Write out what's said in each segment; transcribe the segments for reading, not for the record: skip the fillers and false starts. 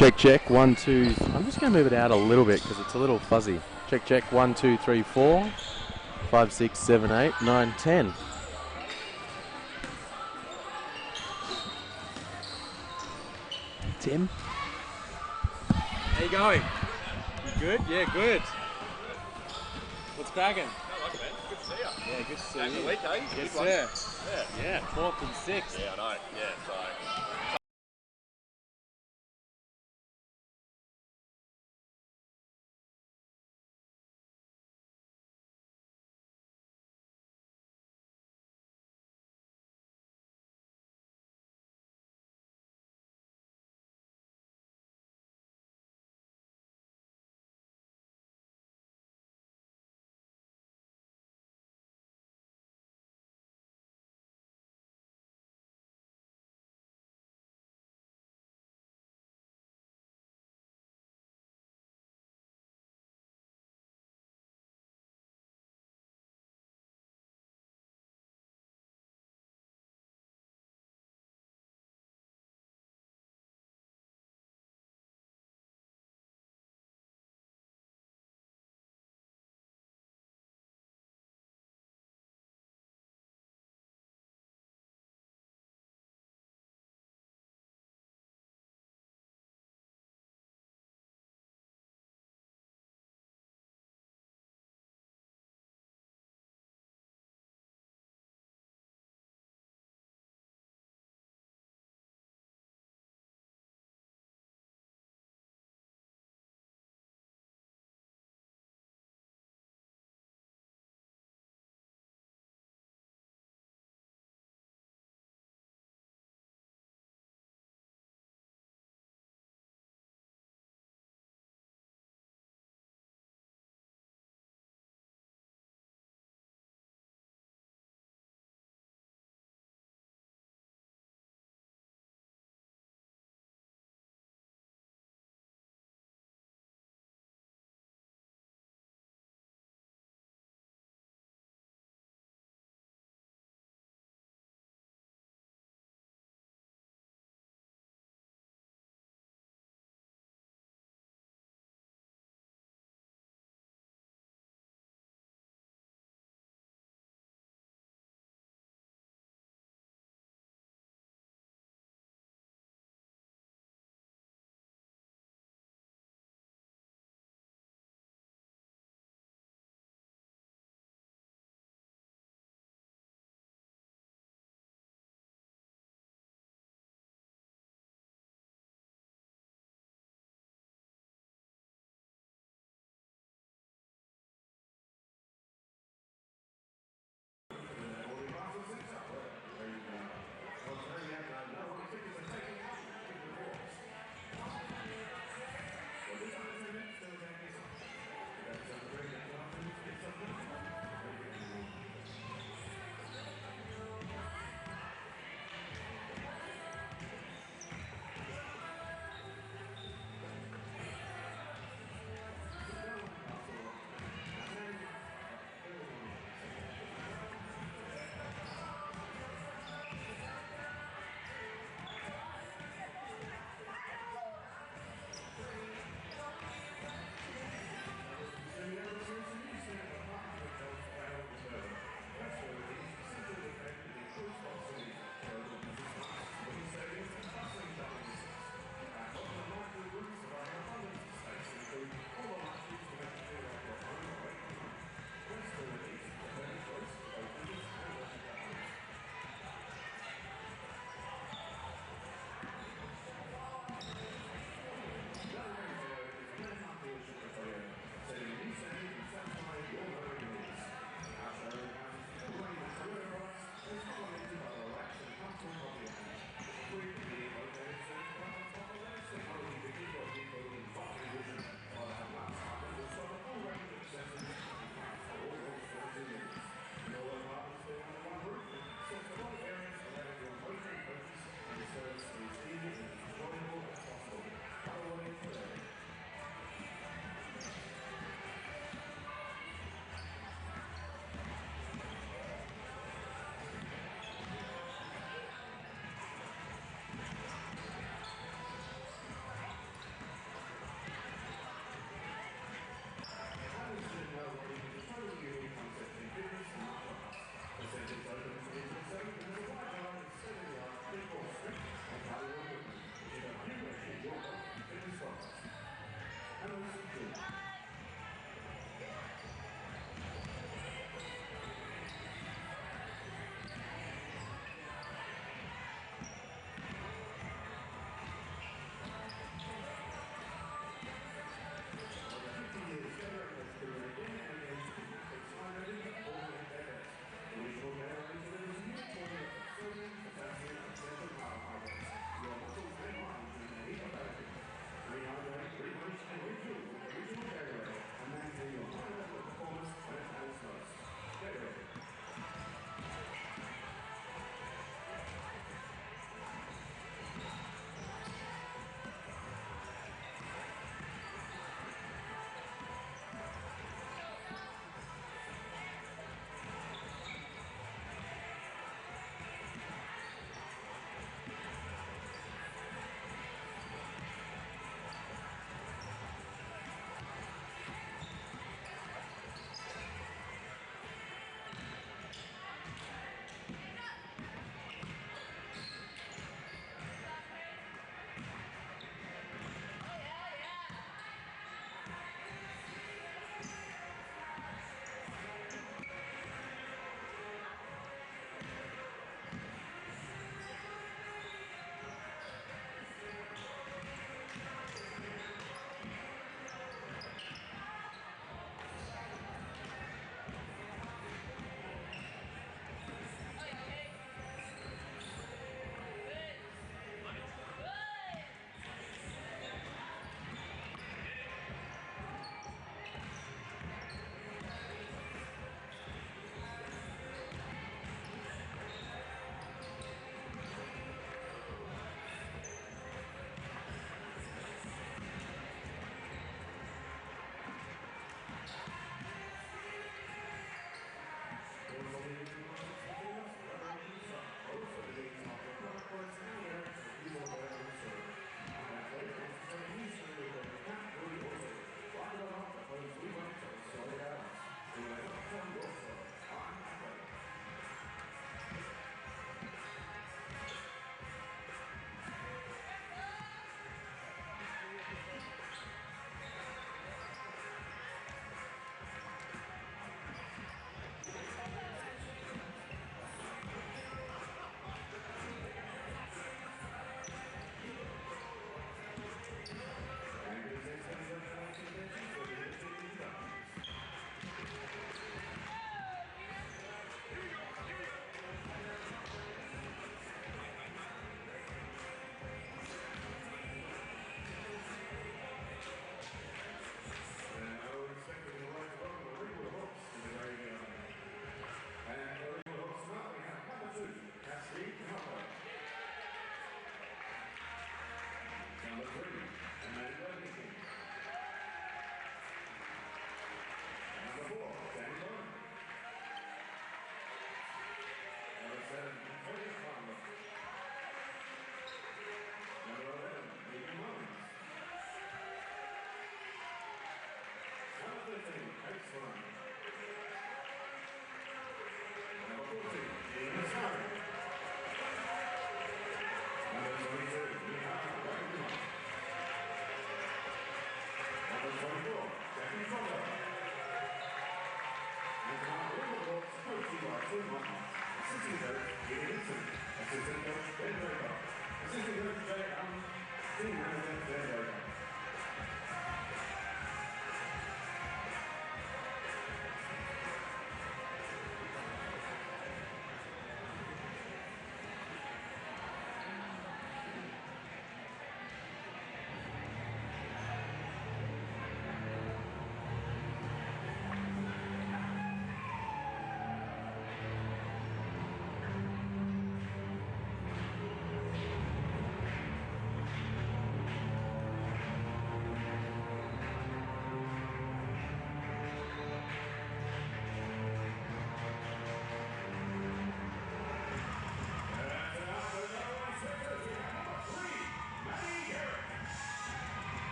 Check, check, 1, 2. I'm just going to move it out a little bit because it's a little fuzzy. Check, check, 1, 2, 3, 4, 5, 6, 7, 8, 9, 10. Tim? How you going? You good? Yeah, good. What's cracking? Not much, man. Good to see you. Yeah, good to see Back in you. the week, eh? Yes, Big one. sir. Yeah. Yeah, 4th and 6th. Yeah, I know. Yeah, so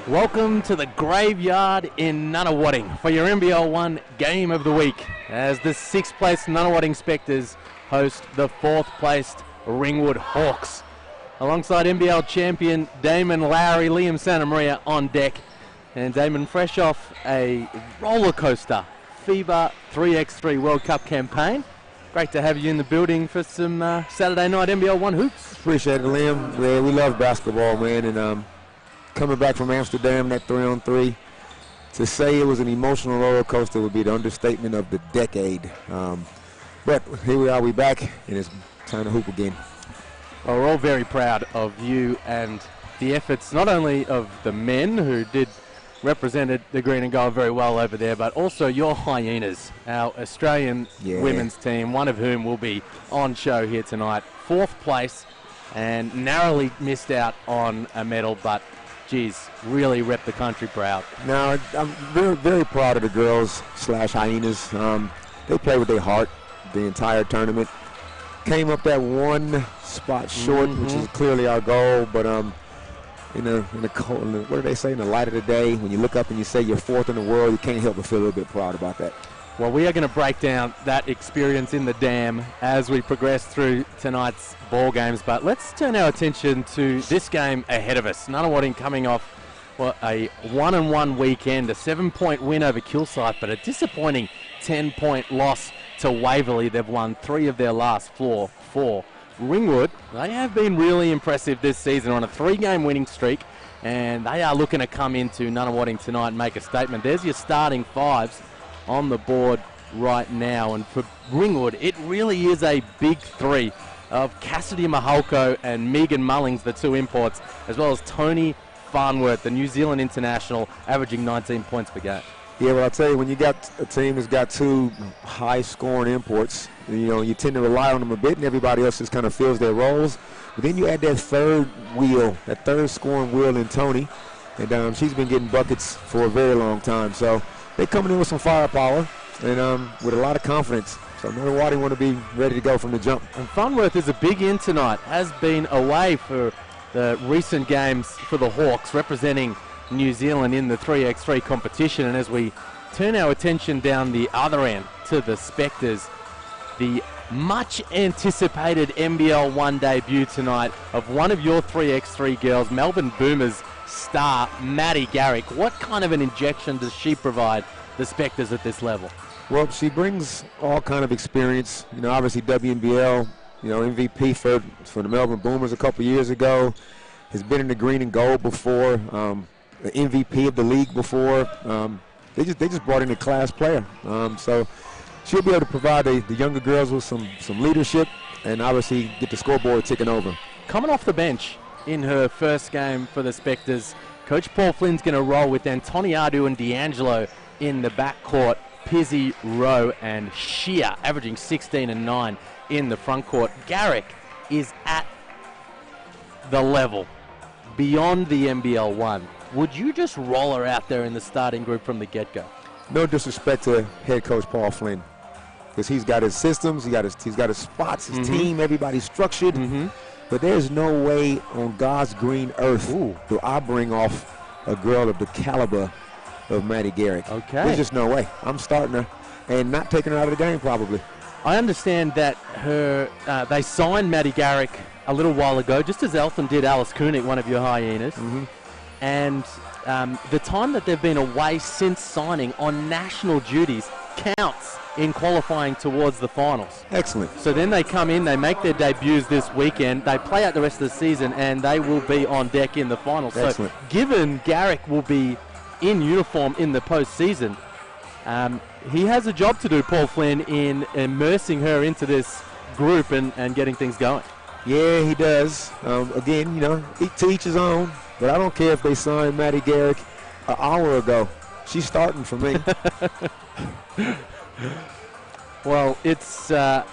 Welcome to the graveyard in Nunawading for your NBL1 game of the week as the 6th place Nunawading Spectres host the 4th placed Ringwood Hawks. Alongside NBL champion Damon Lowry, Liam Santamaria on deck. And Damon, fresh off a roller coaster FIBA 3x3 World Cup campaign. Great to have you in the building for some Saturday night NBL1 hoops. Appreciate it, Liam. Yeah, we love basketball, man, and coming back from Amsterdam, that 3-on-3, to say it was an emotional roller coaster would be the understatement of the decade. But here we are, we back, and it's time to hoop again. Well, we're all very proud of you and the efforts not only of the men who represented the green and gold very well over there, but also your Hyenas, our Australian women's team, one of whom will be on show here tonight. 4th place and narrowly missed out on a medal, but geez, really rep the country proud. Now, I'm very, very proud of the girls / Hyenas. They played with their heart the entire tournament. Came up that one spot short, which is clearly our goal, but in the cold, what do they say, in the light of the day, when you look up and you say you're 4th in the world, you can't help but feel a little bit proud about that. Well, we are going to break down that experience in the Dam as we progress through tonight's ball games. But let's turn our attention to this game ahead of us. Nunawading coming off a 1-1 weekend, a 7-point win over Kilsyth, but a disappointing 10-point loss to Waverley. They've won 3 of their last 4. Ringwood, they have been really impressive this season on a 3-game winning streak, and they are looking to come into Nunawading tonight and make a statement. There's your starting 5s on the board right now, and for Ringwood it really is a big 3 of Cassidy Mahalko and Megan Mullings, the 2 imports, as well as Tony Farnworth, the New Zealand international, averaging 19 points per game. Yeah, well, I'll tell you, when you got a team that's got 2 high-scoring imports, you tend to rely on them a bit, and everybody else just kind of fills their roles. But then you add that third wheel, that third scoring wheel in Tony, and she's been getting buckets for a very long time. So they're coming in with some firepower and with a lot of confidence. So Nunawading want to be ready to go from the jump. And Farnworth is a big in tonight, has been away for the recent games for the Hawks, representing New Zealand in the 3x3 competition. And as we turn our attention down the other end to the Spectres, the much anticipated NBL1 debut tonight of one of your 3x3 girls, Melbourne Boomers star Maddie Garrick. What kind of an injection does she provide the Spectres at this level? Well, she brings all kind of experience. Obviously WNBL, MVP for the Melbourne Boomers a couple years ago. Has been in the green and gold before. The MVP of the league before. They just brought in a class player. So she'll be able to provide the younger girls with some leadership and obviously get the scoreboard ticking over. Coming off the bench in her first game for the Spectres, Coach Paul Flynn's going to roll with Antoniadu and D'Angelo in the backcourt, Pizzi, Rowe and Shea averaging 16 and 9 in the front court. Garrick is at the level beyond the NBL1. Would you just roll her out there in the starting group from the get-go? No disrespect to head coach Paul Flynn, because he's got his systems, he's got his spots, his team, everybody's structured. But there's no way on God's green earth do I bring off a girl of the caliber of Maddie Garrick. Okay. There's just no way. I'm starting her and not taking her out of the game probably. I understand that they signed Maddie Garrick a little while ago, just as Eltham did Alice Koenig, one of your Hyenas. And the time that they've been away since signing on national duties counts in qualifying towards the finals. Excellent. So then they come in, they make their debuts this weekend, they play out the rest of the season, and they will be on deck in the finals. Excellent. So given Garrick will be in uniform in the postseason, he has a job to do, Paul Flynn, in immersing her into this group and getting things going. Yeah, he does. Again, to each his own. But I don't care if they signed Maddie Garrick an hour ago. She's starting for me. Well, it's an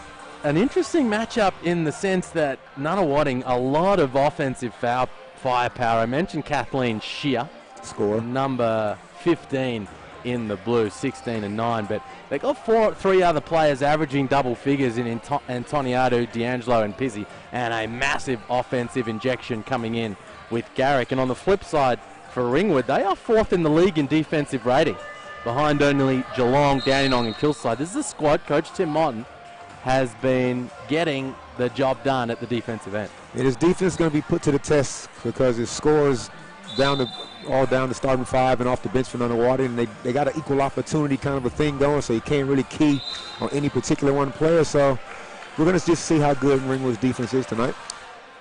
interesting matchup in the sense that Nunawading, a lot of offensive firepower. I mentioned Kathleen Shea, Score. number 15 in the blue, 16 and 9. But they got 3 other players averaging double figures in Antoniadu, D'Angelo and Pizzi, and a massive offensive injection coming in with Garrick. And on the flip side, for Ringwood. They are 4th in the league in defensive rating, behind only Geelong, Dandenong and Kilsyth. This is a squad. Coach Tim Martin has been getting the job done at the defensive end. And his defense is going to be put to the test because his scores all down the starting 5 and off the bench for Nunawading, and they got an equal opportunity kind of a thing going, so you can't really key on any particular one player. So we're going to just see how good Ringwood's defense is tonight.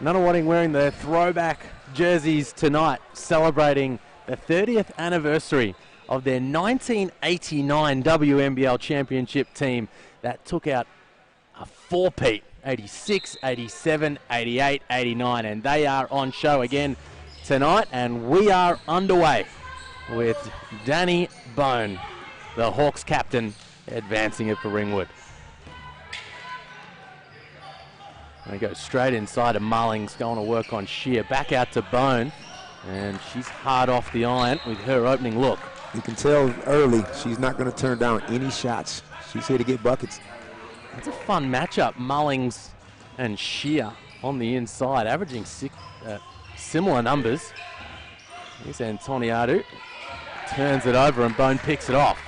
Nunawading wearing their throwback jerseys tonight, celebrating the 30th anniversary of their 1989 WNBL championship team that took out a four-peat, 86, 87, 88, 89, and they are on show again tonight, and we are underway with Danny Bone, the Hawks captain, advancing it for Ringwood. They go straight inside to Mullings, going to work on Shear. Back out to Bone, and she's hard off the iron with her opening look. You can tell early she's not going to turn down any shots. She's here to get buckets. It's a fun matchup, Mullings and Shear on the inside, averaging similar numbers. Here's Antoniadu, turns it over and Bone picks it off.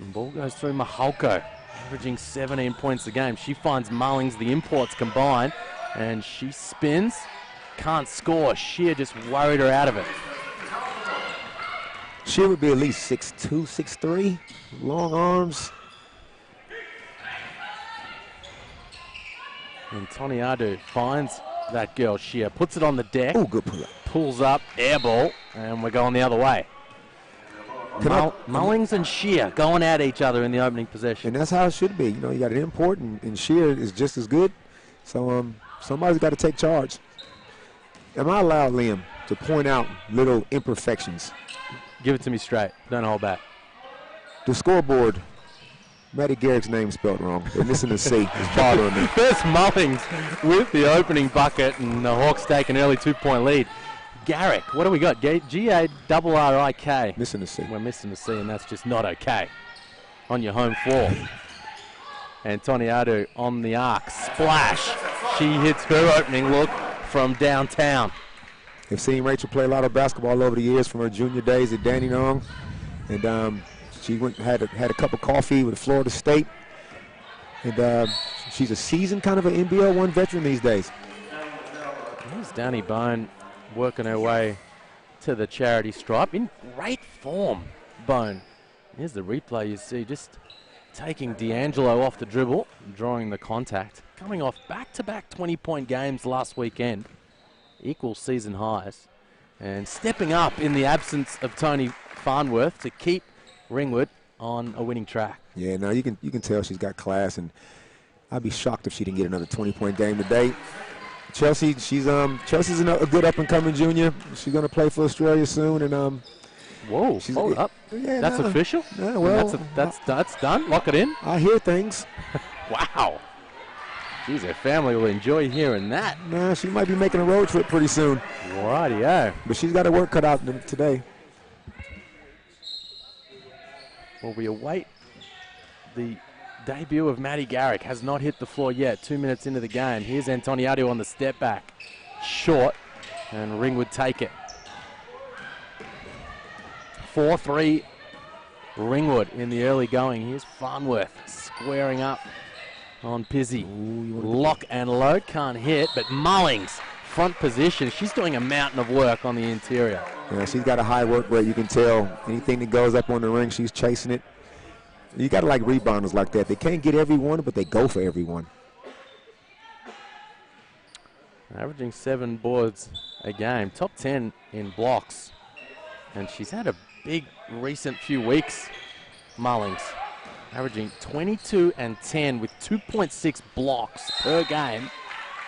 And ball goes through Mahalko, averaging 17 points a game. She finds Mullings, the imports combine, and she spins, can't score. Shear just worried her out of it. Shear would be at least 6'2", 6'3", long arms. And Toniadu finds that girl, Shear, puts it on the deck. Oh, good pull up. Pulls up, air ball, and we're going the other way. Mullings and Shear going at each other in the opening possession. And that's how it should be. You know, you got an import, and Shear is just as good. So somebody's got to take charge. Am I allowed, Liam, to point out little imperfections? Give it to me straight. Don't hold back. The scoreboard, Matty Garrick's name spelled wrong. They're missing the C. It's bothering me. There's Mullings with the opening bucket, and the Hawks take an early 2-point lead. Garrick, what do we got? G-A-R-R-I-K. Missing the C. We're missing the C, and that's just not okay. On your home floor. Antoniadu on the arc. Splash. She hits her opening look from downtown. I've seen Rachel play a lot of basketball over the years from her junior days at Dandenong. And she had a cup of coffee with Florida State. And she's a seasoned kind of an NBL1 veteran these days. Here's Danny Bone working her way to the charity stripe in great form. Bone. Here's the replay you see, just taking D'Angelo off the dribble, drawing the contact. Coming off back-to-back 20-point games last weekend, equal season highs, and stepping up in the absence of Tony Farnworth to keep Ringwood on a winning track. Yeah, now you can tell she's got class, and I'd be shocked if she didn't get another 20-point game today. Chelsea's a good up-and-coming junior. She's going to play for Australia soon, and whoa, hold up. Yeah, that's official? Yeah, well, that's done. Lock it in. I hear things. Wow. Geez, her family will enjoy hearing that. Nah, she might be making a road trip pretty soon. Rightio. But she's got her work cut out today. Well, we await the debut of Maddie Garrick. Has not hit the floor yet. 2 minutes into the game. Here's Antoniadu on the step back. Short, and Ringwood take it. 4-3 Ringwood in the early going. Here's Farnworth squaring up on Pizzy. Lock and load, can't hit, but Mullings, front position. She's doing a mountain of work on the interior. Yeah, she's got a high work rate. You can tell anything that goes up on the ring, she's chasing it. You got to like rebounders like that. They can't get everyone, but they go for everyone. Averaging 7 boards a game. Top 10 in blocks. And she's had a big recent few weeks, Mullings. Averaging 22 and 10 with 2.6 blocks per game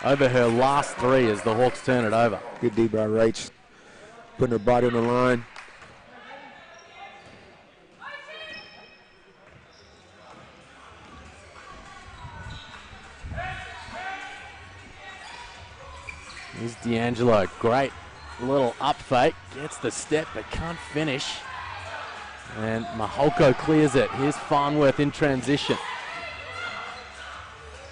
over her last 3 as the Hawks turn it over. Good D by Rach, putting her body on the line. Here's D'Angelo, great little up fake, gets the step but can't finish. And Mahalko clears it. Here's Farnworth in transition.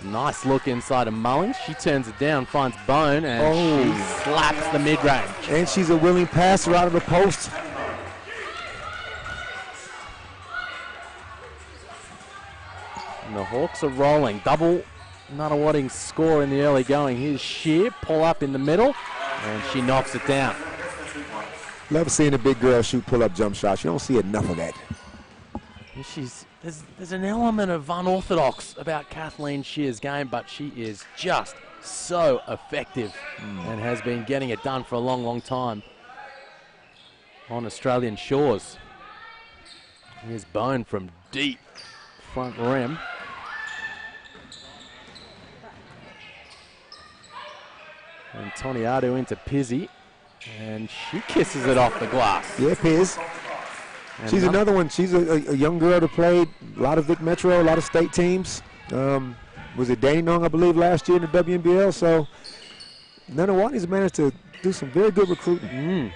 Nice look inside of Mullings. She turns it down, finds Bone, and she slaps the mid-range. And she's a willing passer out of the post. And the Hawks are rolling. Double Nunawading score in the early going. Here's Shear, pull up in the middle, and she knocks it down. Love seeing a big girl shoot pull-up jump shots. You don't see enough of that. There's an element of unorthodox about Kathleen Shear's game, but she is just so effective and has been getting it done for a long, long time on Australian shores. Here's Bone from deep front rim. And Toniatu into Pizzy, and she kisses it off the glass. Yeah, Piz. And She's another one. She's a young girl that played a lot of Vic Metro, a lot of state teams. Was it Dandenong, I believe, last year in the WNBL? So Nunawading's managed to do some very good recruiting.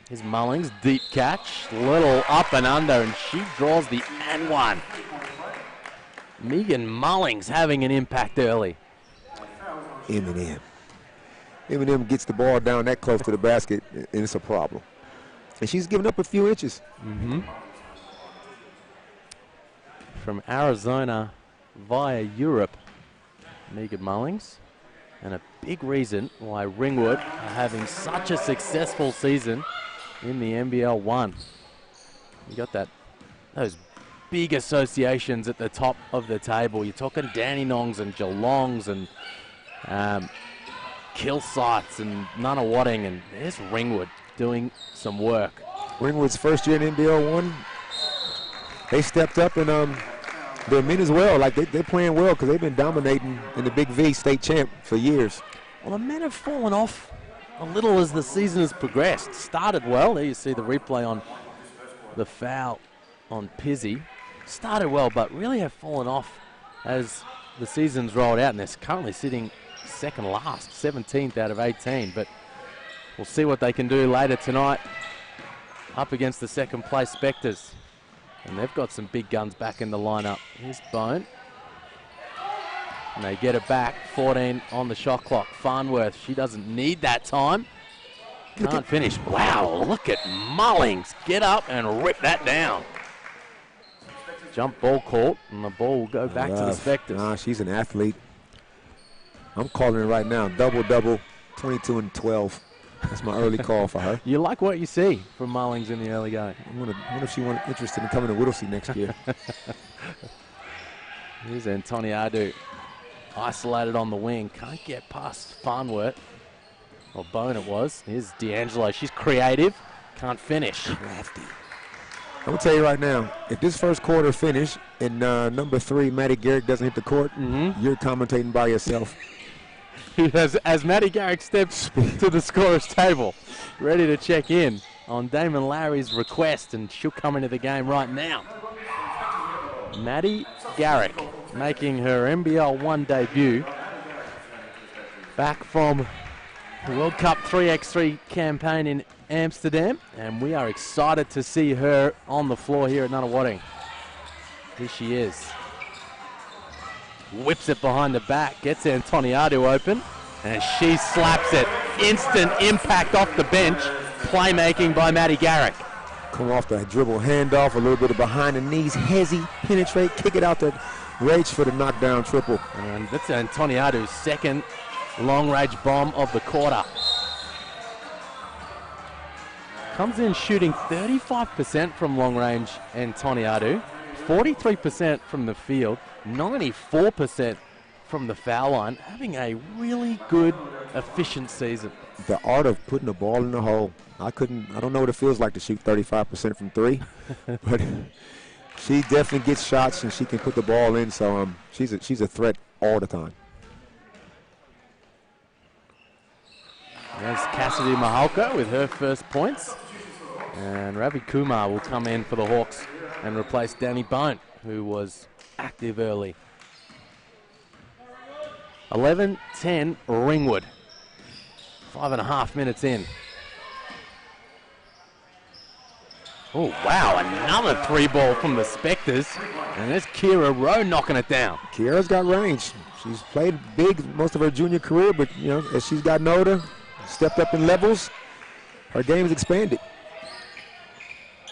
Here's Mullings, deep catch, little up and under, and she draws the and one. Megan Mullings having an impact early. Eminem gets the ball down that close to the basket, and it's a problem. And she's giving up a few inches. From Arizona via Europe, Megan Mullings. And a big reason why Ringwood are having such a successful season in the NBL1. You got those big associations at the top of the table. You're talking Dandenongs and Geelongs and Kilsytes and Nunawading, and there's Ringwood doing some work. Ringwood's first year in NBL1, they stepped up, and their men as well. Like they're playing well because they've been dominating in the Big V state champ for years. Well, the men have fallen off a little as the season has progressed. Started well. There you see the replay on the foul on Pizzy. Started well, but really have fallen off as the season's rolled out, and they're currently sitting second last, 17th out of 18. But we'll see what they can do later tonight up against the second place Spectres. And they've got some big guns back in the lineup. Here's Bone. And they get it back, 14 on the shot clock. Farnworth, she doesn't need that time. Can't finish. Wow, look at Mullings. Get up and rip that down. Jump ball caught, and the ball will go back to the Spectres. Nah, she's an athlete. I'm calling it right now. Double-double, 22 and 12. That's my early call for her. You like what you see from Mullings in the early game. I wonder if she's interested in coming to Whittlesea next year. Here's Antoniadu. Isolated on the wing. Can't get past Farnworth. Or Bone it was. Here's D'Angelo. She's creative. Can't finish. Crafty. I'm going to tell you right now, if this first quarter finish and number 3, Maddie Garrick, doesn't hit the court, you're commentating by yourself. As Maddie Garrick steps to the scorer's table, ready to check in on Damon Larry's request, and she'll come into the game right now. Maddie Garrick making her NBL1 debut back from the World Cup 3x3 campaign in Amsterdam, and we are excited to see her on the floor here at Nunawading. Here she is. Whips it behind the back, gets Antoniadu open, and she slaps it. Instant impact off the bench. Playmaking by Maddie Garrick. Come off the dribble handoff, a little bit of behind the knees, hezzy, penetrate, kick it out the reach for the knockdown triple. And that's Antoniadu's second long-range bomb of the quarter. Comes in shooting 35% from long range, Antoniadu, 43% from the field, 94% from the foul line, having a really good, efficient season. The art of putting the ball in the hole. I don't know what it feels like to shoot 35% from 3, but she definitely gets shots and she can put the ball in, so she's a threat all the time. There's Cassidy Mahalka with her first points. And Ravi Kumar will come in for the Hawks and replace Danny Bone, who was active early. 11-10 Ringwood. 5.5 minutes in. Oh, wow, another 3-ball from the Spectres. And there's Kira Rowe knocking it down. Kiara's got range. She's played big most of her junior career, but, you know, as she's gotten older, stepped up in levels, her game has expanded.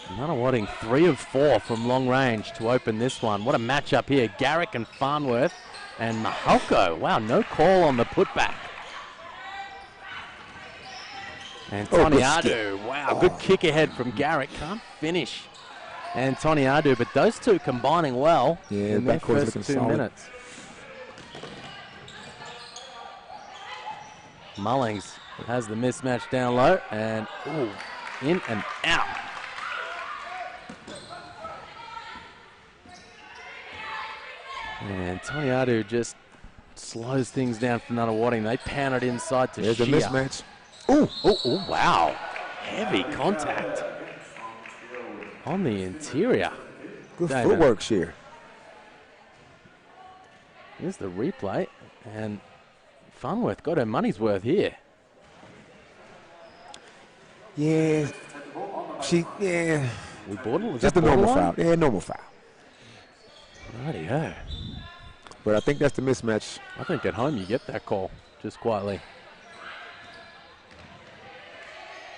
Nunawading 3 of 4 from long range to open this one. What a matchup here. Garrick and Farnworth and Mahalko. Wow, no call on the putback. And Toniadu, wow, good kick ahead from Garrick. Can't finish Antoniadu, but those two combining well in their first 2 minutes. Mullings has the mismatch down low, and in and out. And Toniadu just slows things down for Nunawading. They pound it inside to There's Shea. a mismatch. Oh, wow. Heavy contact on the interior. Good Damon. footwork, Shear. Here's the replay, and Farnworth got her money's worth here. Yeah. We bought it? Was Just that a normal borderline? foul. Yeah, normal foul. Righty-ho. But I think that's the mismatch. I think at home you get that call, just quietly.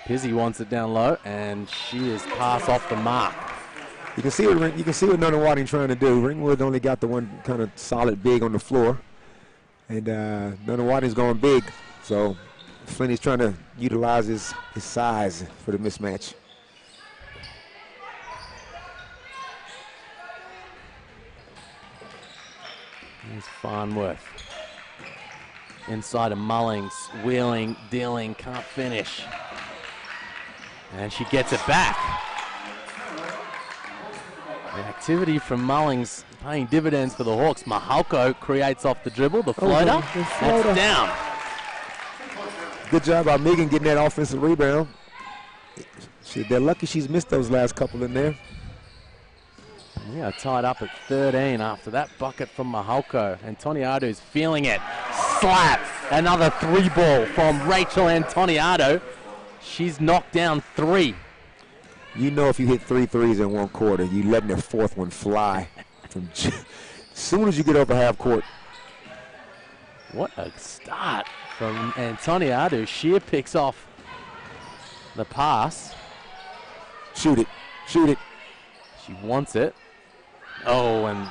Pizzy wants it down low, and she is pass off the mark. You can see what Nunawading trying to do. Ringwood only got the one kind of solid big on the floor, and Nunawading's going big. So Flinty's trying to utilize his size for the mismatch. Here's Farnworth. Inside of Mullings, wheeling, dealing, can't finish. And she gets it back. The activity from Mullings paying dividends for the Hawks. Mahalko creates off the dribble, the floater. That's down. Good job by Megan getting that offensive rebound. They're lucky she's missed those last couple in there. We are tied up at 13 after that bucket from Mahalko. And Toniadu's feeling it. Slap! Another 3-ball from Rachel Antoniado. She's knocked down 3. You know if you hit 3 threes in one quarter, you letting the fourth one fly. As soon as you get over half court. What a start from Antoniado. Shear picks off the pass. Shoot it. Shoot it. She wants it. Oh, and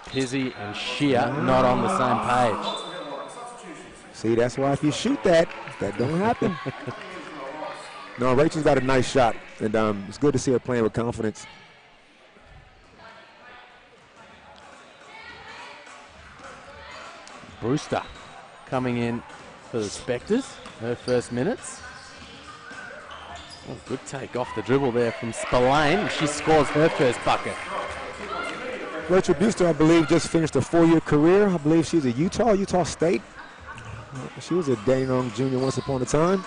Pizzy and Shear not on the same page. See, that's why if you shoot that don't happen. No, Rachel's got a nice shot, and it's good to see her playing with confidence. Brewster coming in for the Spectres, her first minutes. Oh, good take off the dribble there from Spillane. She scores her first bucket. Rachel Brewster, I believe, just finished a 4-year career. I believe she was at Utah State. She was a Danong junior once upon a time.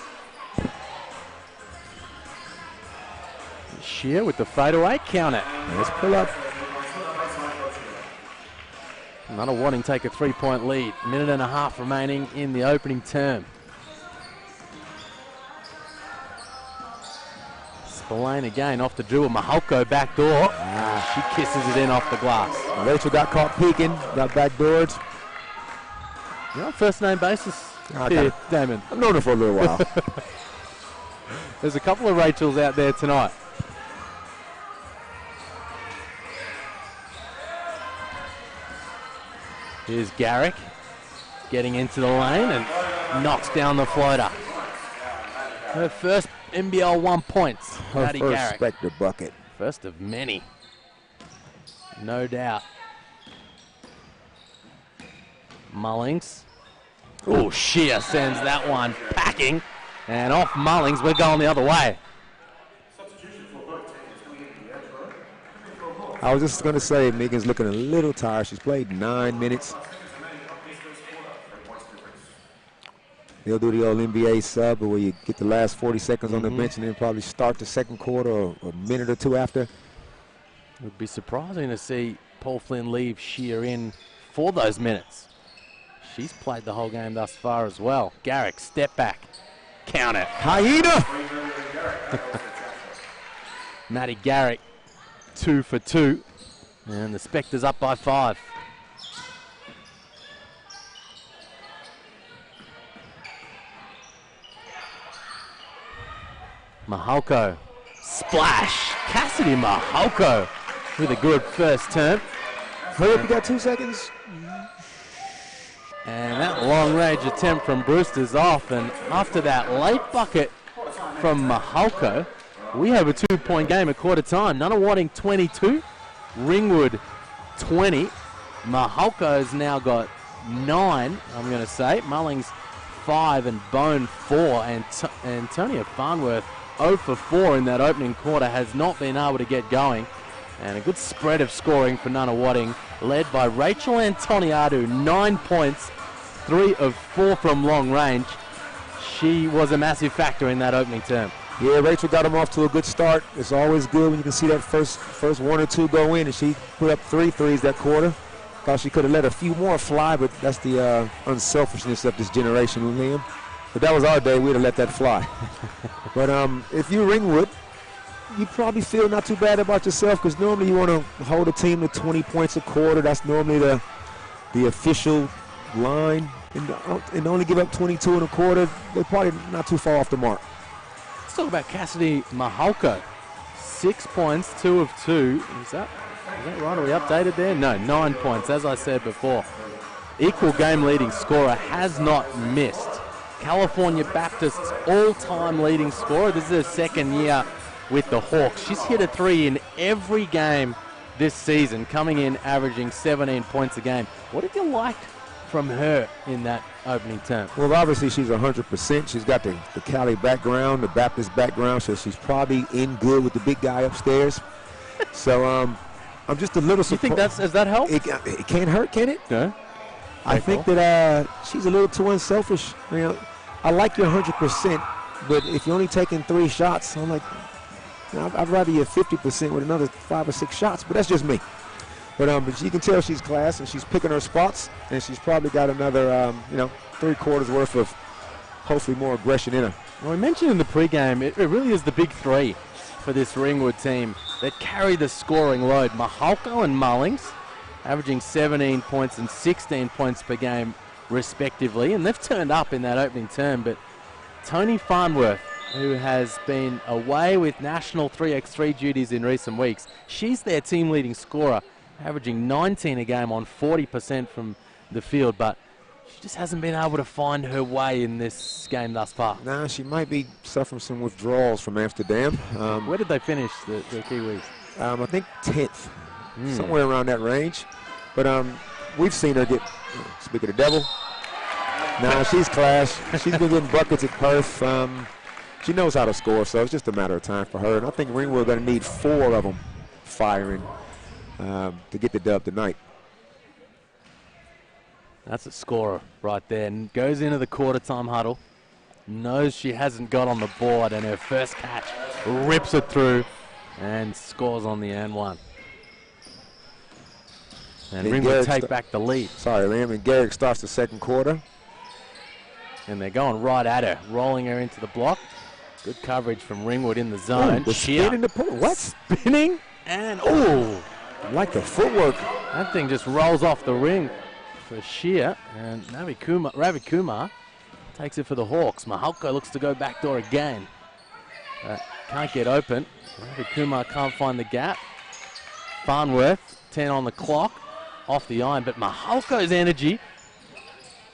Shear with the fadeaway, count it. Let's pull up. Nunawading take a 3-point lead. Minute and a half remaining in the opening term. Spillane again off the dribble. Mahalko back door. She kisses it in off the glass. Rachel got caught peeking, got backdoored. You're on first name basis here, Damon. I've known her for a little while. There's a couple of Rachels out there tonight. Here's Garrick getting into the lane and knocks down the floater. Her first NBL1 points. Her Maddie first Garrick. Spectre bucket. First of many. No doubt. Mullings. Oh, Shear sends that one packing. And off Mullings, we're going the other way. I was just going to say, Megan's looking a little tired. She's played 9 minutes. They'll do the old NBA sub where you get the last 40 seconds on the bench and then probably start the second quarter or a minute or two after. It would be surprising to see Paul Flynn leave Shear in for those minutes. She's played the whole game thus far as well. Garrick, step back. Count it. Hyena! Maddie Garrick 2 for 2. And the Spectres up by 5. Mahalko. Splash. Cassidy Mahalko with a good first turn. Hurry up, you got 2 seconds. And that long-range attempt from Brewster's off. And after that late bucket from Mahalko, we have a 2-point game at quarter time. Nunawading 22, Ringwood 20. Mahalko's now got 9, I'm going to say. Mullings 5 and Bone 4. And Antonia Farnworth 0 for 4 in that opening quarter, has not been able to get going. And a good spread of scoring for Nunawading, led by Rachel Antoniadou, 9 points, 3 of 4 from long range. She was a massive factor in that opening term. Yeah, Rachel got them off to a good start. It's always good when you can see that first 1 or 2 go in, and she put up 3 threes that quarter. Thought she could have let a few more fly, but that's the unselfishness of this generation, Liam. If that was our day, we'd have let that fly. But if you're Ringwood, you probably feel not too bad about yourself, because normally you want to hold a team to 20 points a quarter. That's normally the official line. And only give up 22 and a quarter, they're probably not too far off the mark. Let's talk about Cassidy Mahalko. 6 points, 2 of 2. Is that right? Are we updated there? No, 9 points, as I said before. Equal game leading scorer, has not missed. California Baptist's all-time leading scorer. This is her second year with the Hawks. She's hit a 3 in every game this season, coming in averaging 17 points a game. What did you like from her in that opening term? Well, obviously she's 100%. She's got the Cali background, the Baptist background, so she's probably in good with the big guy upstairs. So I'm just a little surprised. You think does that help? It can't hurt, can it? No. I think that she's a little too unselfish. You know, I like your 100%, but if you're only taking 3 shots, I'm like, you know, I'd rather you 50% with another 5 or 6 shots, but that's just me. But you can tell she's class, and she's picking her spots, and she's probably got another, 3 quarters worth of hopefully more aggression in her. Well, we mentioned in the pregame, it really is the big 3 for this Ringwood team that carry the scoring load. Mahalko and Mullings, averaging 17 points and 16 points per game, respectively, and they've turned up in that opening term. But Tony Farnworth, who has been away with national 3x3 duties in recent weeks, she's their team leading scorer, averaging 19 a game on 40% from the field, but she just hasn't been able to find her way in this game thus far. Nah, she might be suffering some withdrawals from Amsterdam. Where did they finish, the Kiwis? I think 10th, somewhere around that range. But we've seen her get, speak of the devil. Nah, she's class. She's been getting buckets at Perth. She knows how to score, so it's just a matter of time for her. And I think Ringwood going to need 4 of them firing to get the dub tonight. That's a scorer right there, and goes into the quarter time huddle. Knows she hasn't got on the board, and her first catch rips it through and scores on the and one. And Ringwood take back the lead. Sorry, Liam. And Garrick starts the second quarter. And they're going right at her, rolling her into the block. Good coverage from Ringwood in the zone. The spin in the pool. What? Spinning, and I like the footwork. That thing just rolls off the ring for Shear, and Ravi Kumar takes it for the Hawks. Mahalko looks to go backdoor again. Can't get open. Ravi Kumar can't find the gap. Farnworth, 10 on the clock, off the iron, but Mahalko's energy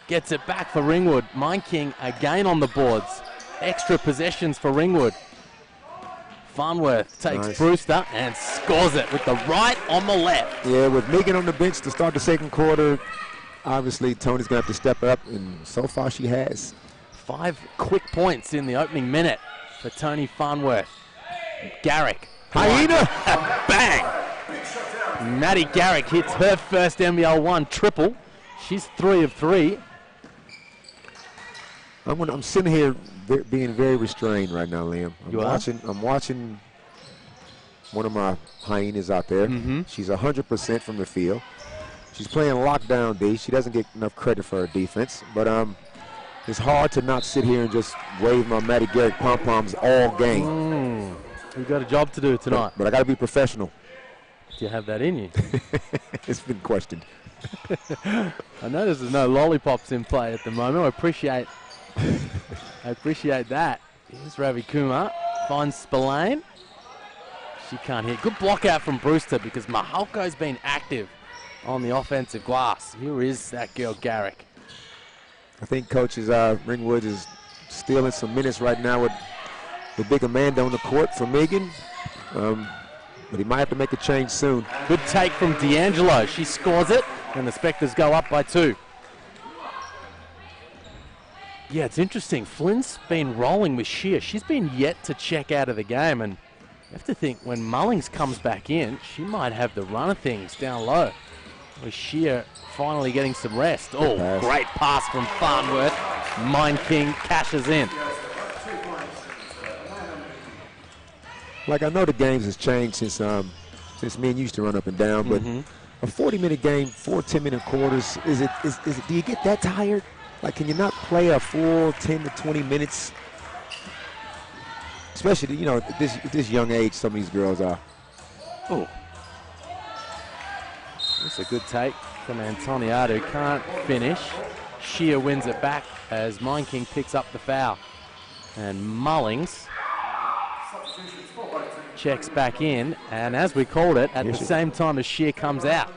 gets it back for Ringwood. Mine King again on the boards. Extra possessions for Ringwood. Farnworth takes Brewster and scores it with the right on the left. Yeah, with Megan on the bench to start the second quarter, obviously Tony's going to have to step up, and so far she has. 5 quick points in the opening minute for Tony Farnworth. Garrick. Hyena! Bang! Maddie Garrick hits her first NBL1 triple. She's 3 of 3. I'm sitting here being very restrained right now, Liam. I'm watching one of my hyenas out there. She's 100% from the field. She's playing lockdown D. She doesn't get enough credit for her defense, but it's hard to not sit here and just wave my Maddie Garrick pom-poms all game. You've got a job to do tonight. But I got to be professional. Do you have that in you? It's been questioned. I notice there's no lollipops in play at the moment. I appreciate that. Here's Ravi Kumar. Finds Spillane. She can't hit. Good block out from Brewster because Mahalko's been active on the offensive glass. Here is that girl, Garrick. I think Coach's Ringwood is stealing some minutes right now with big Amanda on the court for Megan. But he might have to make a change soon. Good take from D'Angelo. She scores it, and the Spectres go up by 2. Yeah, it's interesting. Flynn's been rolling with Shear. She's been yet to check out of the game, and you have to think when Mullings comes back in, she might have the run of things down low. With Shear finally getting some rest. Oh, great pass from Farnworth. Mine King cashes in. Like, I know the games has changed since me and you used to run up and down, but a 40-minute game, 4 10-minute quarters, is it? Do you get that tired? Like, can you not play a full 10 to 20 minutes? Especially, you know, at this young age, some of these girls are. Oh. That's a good take from Antoniadou. Can't finish. Shear wins it back as Mine King picks up the foul. And Mullings checks back in, and as we called it, at the same time as Shear comes out.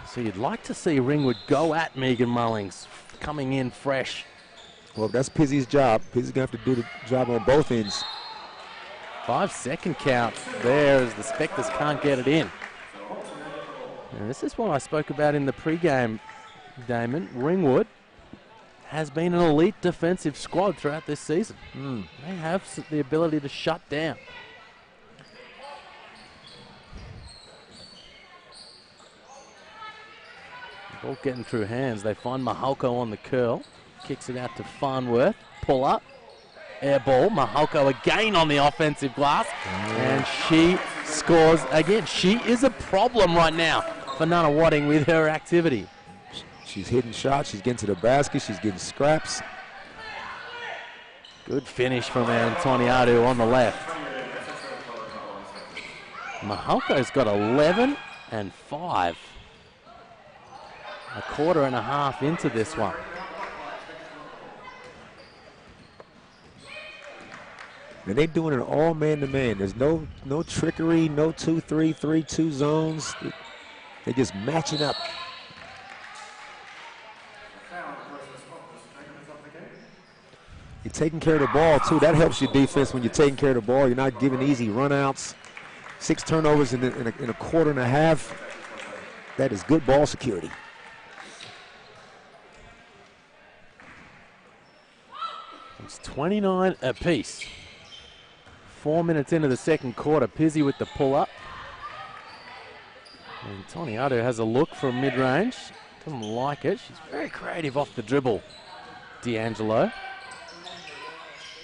So you'd like to see Ringwood go at Megan Mullings, coming in fresh. Well, that's Pizzy's job. Pizzy's going to have to do the job on both ends. 5-second count there as the Spectres can't get it in. And this is what I spoke about in the pregame, Damon. Ringwood has been an elite defensive squad throughout this season. They have the ability to shut down. Ball getting through hands. They find Mahalko on the curl. Kicks it out to Farnworth. Pull up. Air ball. Mahalko again on the offensive glass. And she scores again. She is a problem right now for Nunawading with her activity. She's hitting shots. She's getting to the basket. She's getting scraps. Good finish from Antoniadou on the left. Mahalko's got 11 and 5. A quarter and a half into this one. And they're doing it all man-to-man. There's no trickery, no 2-3, 3-2 zones. They're just matching up. You're taking care of the ball, too. That helps your defense when you're taking care of the ball. You're not giving easy run-outs. 6 turnovers in a quarter and a half. That is good ball security. It's 29 apiece. 4 minutes into the second quarter. Pizzy with the pull-up. And Antoniadou has a look from mid-range. Doesn't like it. She's very creative off the dribble. D'Angelo.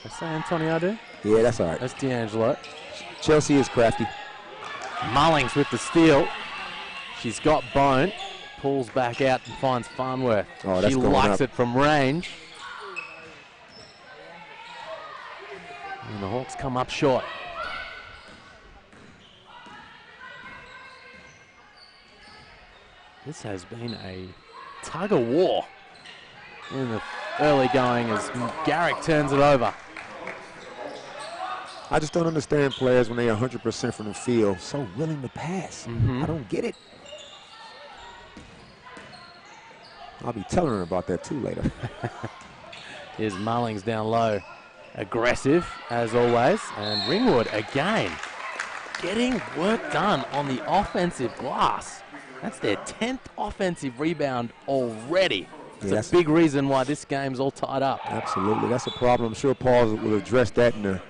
I say Antoniadou? Yeah, that's all right. That's D'Angelo. Chelsea is crafty. Mullings with the steal. She's got Bone. Pulls back out and finds Farnworth. Oh, that's she going likes up. it from range. And the Hawks come up short. This has been a tug of war in the early going as Garrick turns it over. I just don't understand players when they're 100% from the field, so willing to pass. I don't get it. I'll be telling her about that too later. Here's Mullings down low. Aggressive as always. And Ringwood again getting work done on the offensive glass. That's their 10th offensive rebound already. It's a big reason why this game's all tied up. Absolutely, that's a problem. I'm sure Paul will address that in the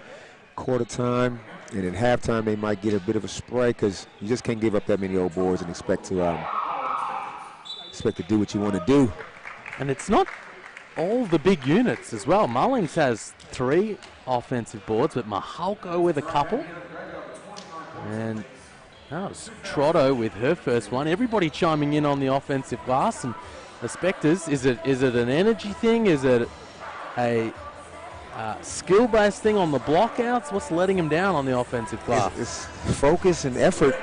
quarter time. And at halftime, they might get a bit of a spray because you just can't give up that many old boards and expect to do what you want to do. And it's not all the big units as well. Mullings has 3 offensive boards, but Mahalko with a couple. And that was Trotto with her first one. Everybody chiming in on the offensive glass. And the Spectres, is it an energy thing? Is it a skill-based thing on the blockouts? What's letting him down on the offensive glass? It's focus and effort.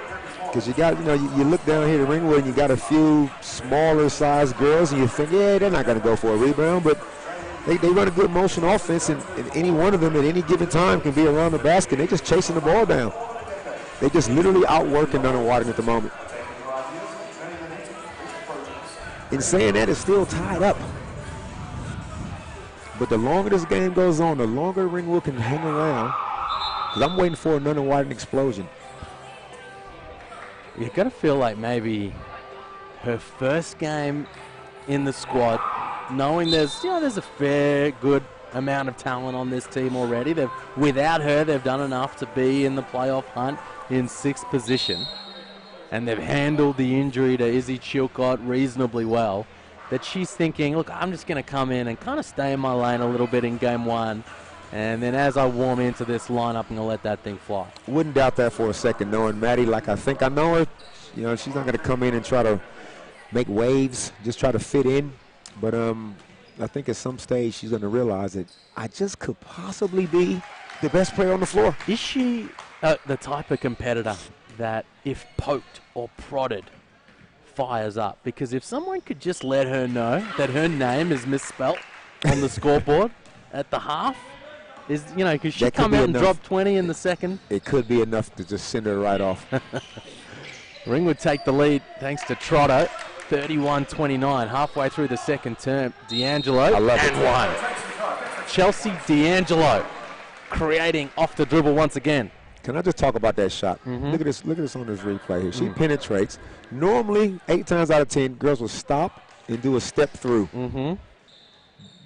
Because you got, you look down here at Ringwood and you got a few smaller sized girls and you think, yeah, they're not going to go for a rebound, but they run a good motion offense, and any one of them at any given time can be around the basket. They're just chasing the ball down. They just literally outworking Nunawading at the moment. In saying that, it's still tied up. But the longer this game goes on, the longer Ringwood can hang around, because I'm waiting for a Nunawading explosion. You've got to feel like maybe her first game in the squad, knowing there's a fair good amount of talent on this team already. Without her, they've done enough to be in the playoff hunt in 6th position, and they've handled the injury to Izzy Chilcott reasonably well. That she's thinking, look, I'm just going to come in and kind of stay in my lane a little bit in game 1. And then as I warm into this lineup, I'm going to let that thing fly. Wouldn't doubt that for a second, knowing Maddie like I think I know her. She's not going to come in and try to make waves, just try to fit in. But I think at some stage she's going to realize that I just could possibly be the best player on the floor. Is she the type of competitor that if poked or prodded, fires up? Because if someone could just let her know that her name is misspelt on the scoreboard at the half, because she come out and drop 20 in the second. It could be enough to just send her right off. Ringwood take the lead thanks to Trotto, 31-29, halfway through the second term. D'Angelo, I love it. And one. Chelsea D'Angelo creating off the dribble once again. Can I just talk about that shot? Look at this on this replay here. She penetrates. Normally, 8 times out of 10, girls will stop and do a step through.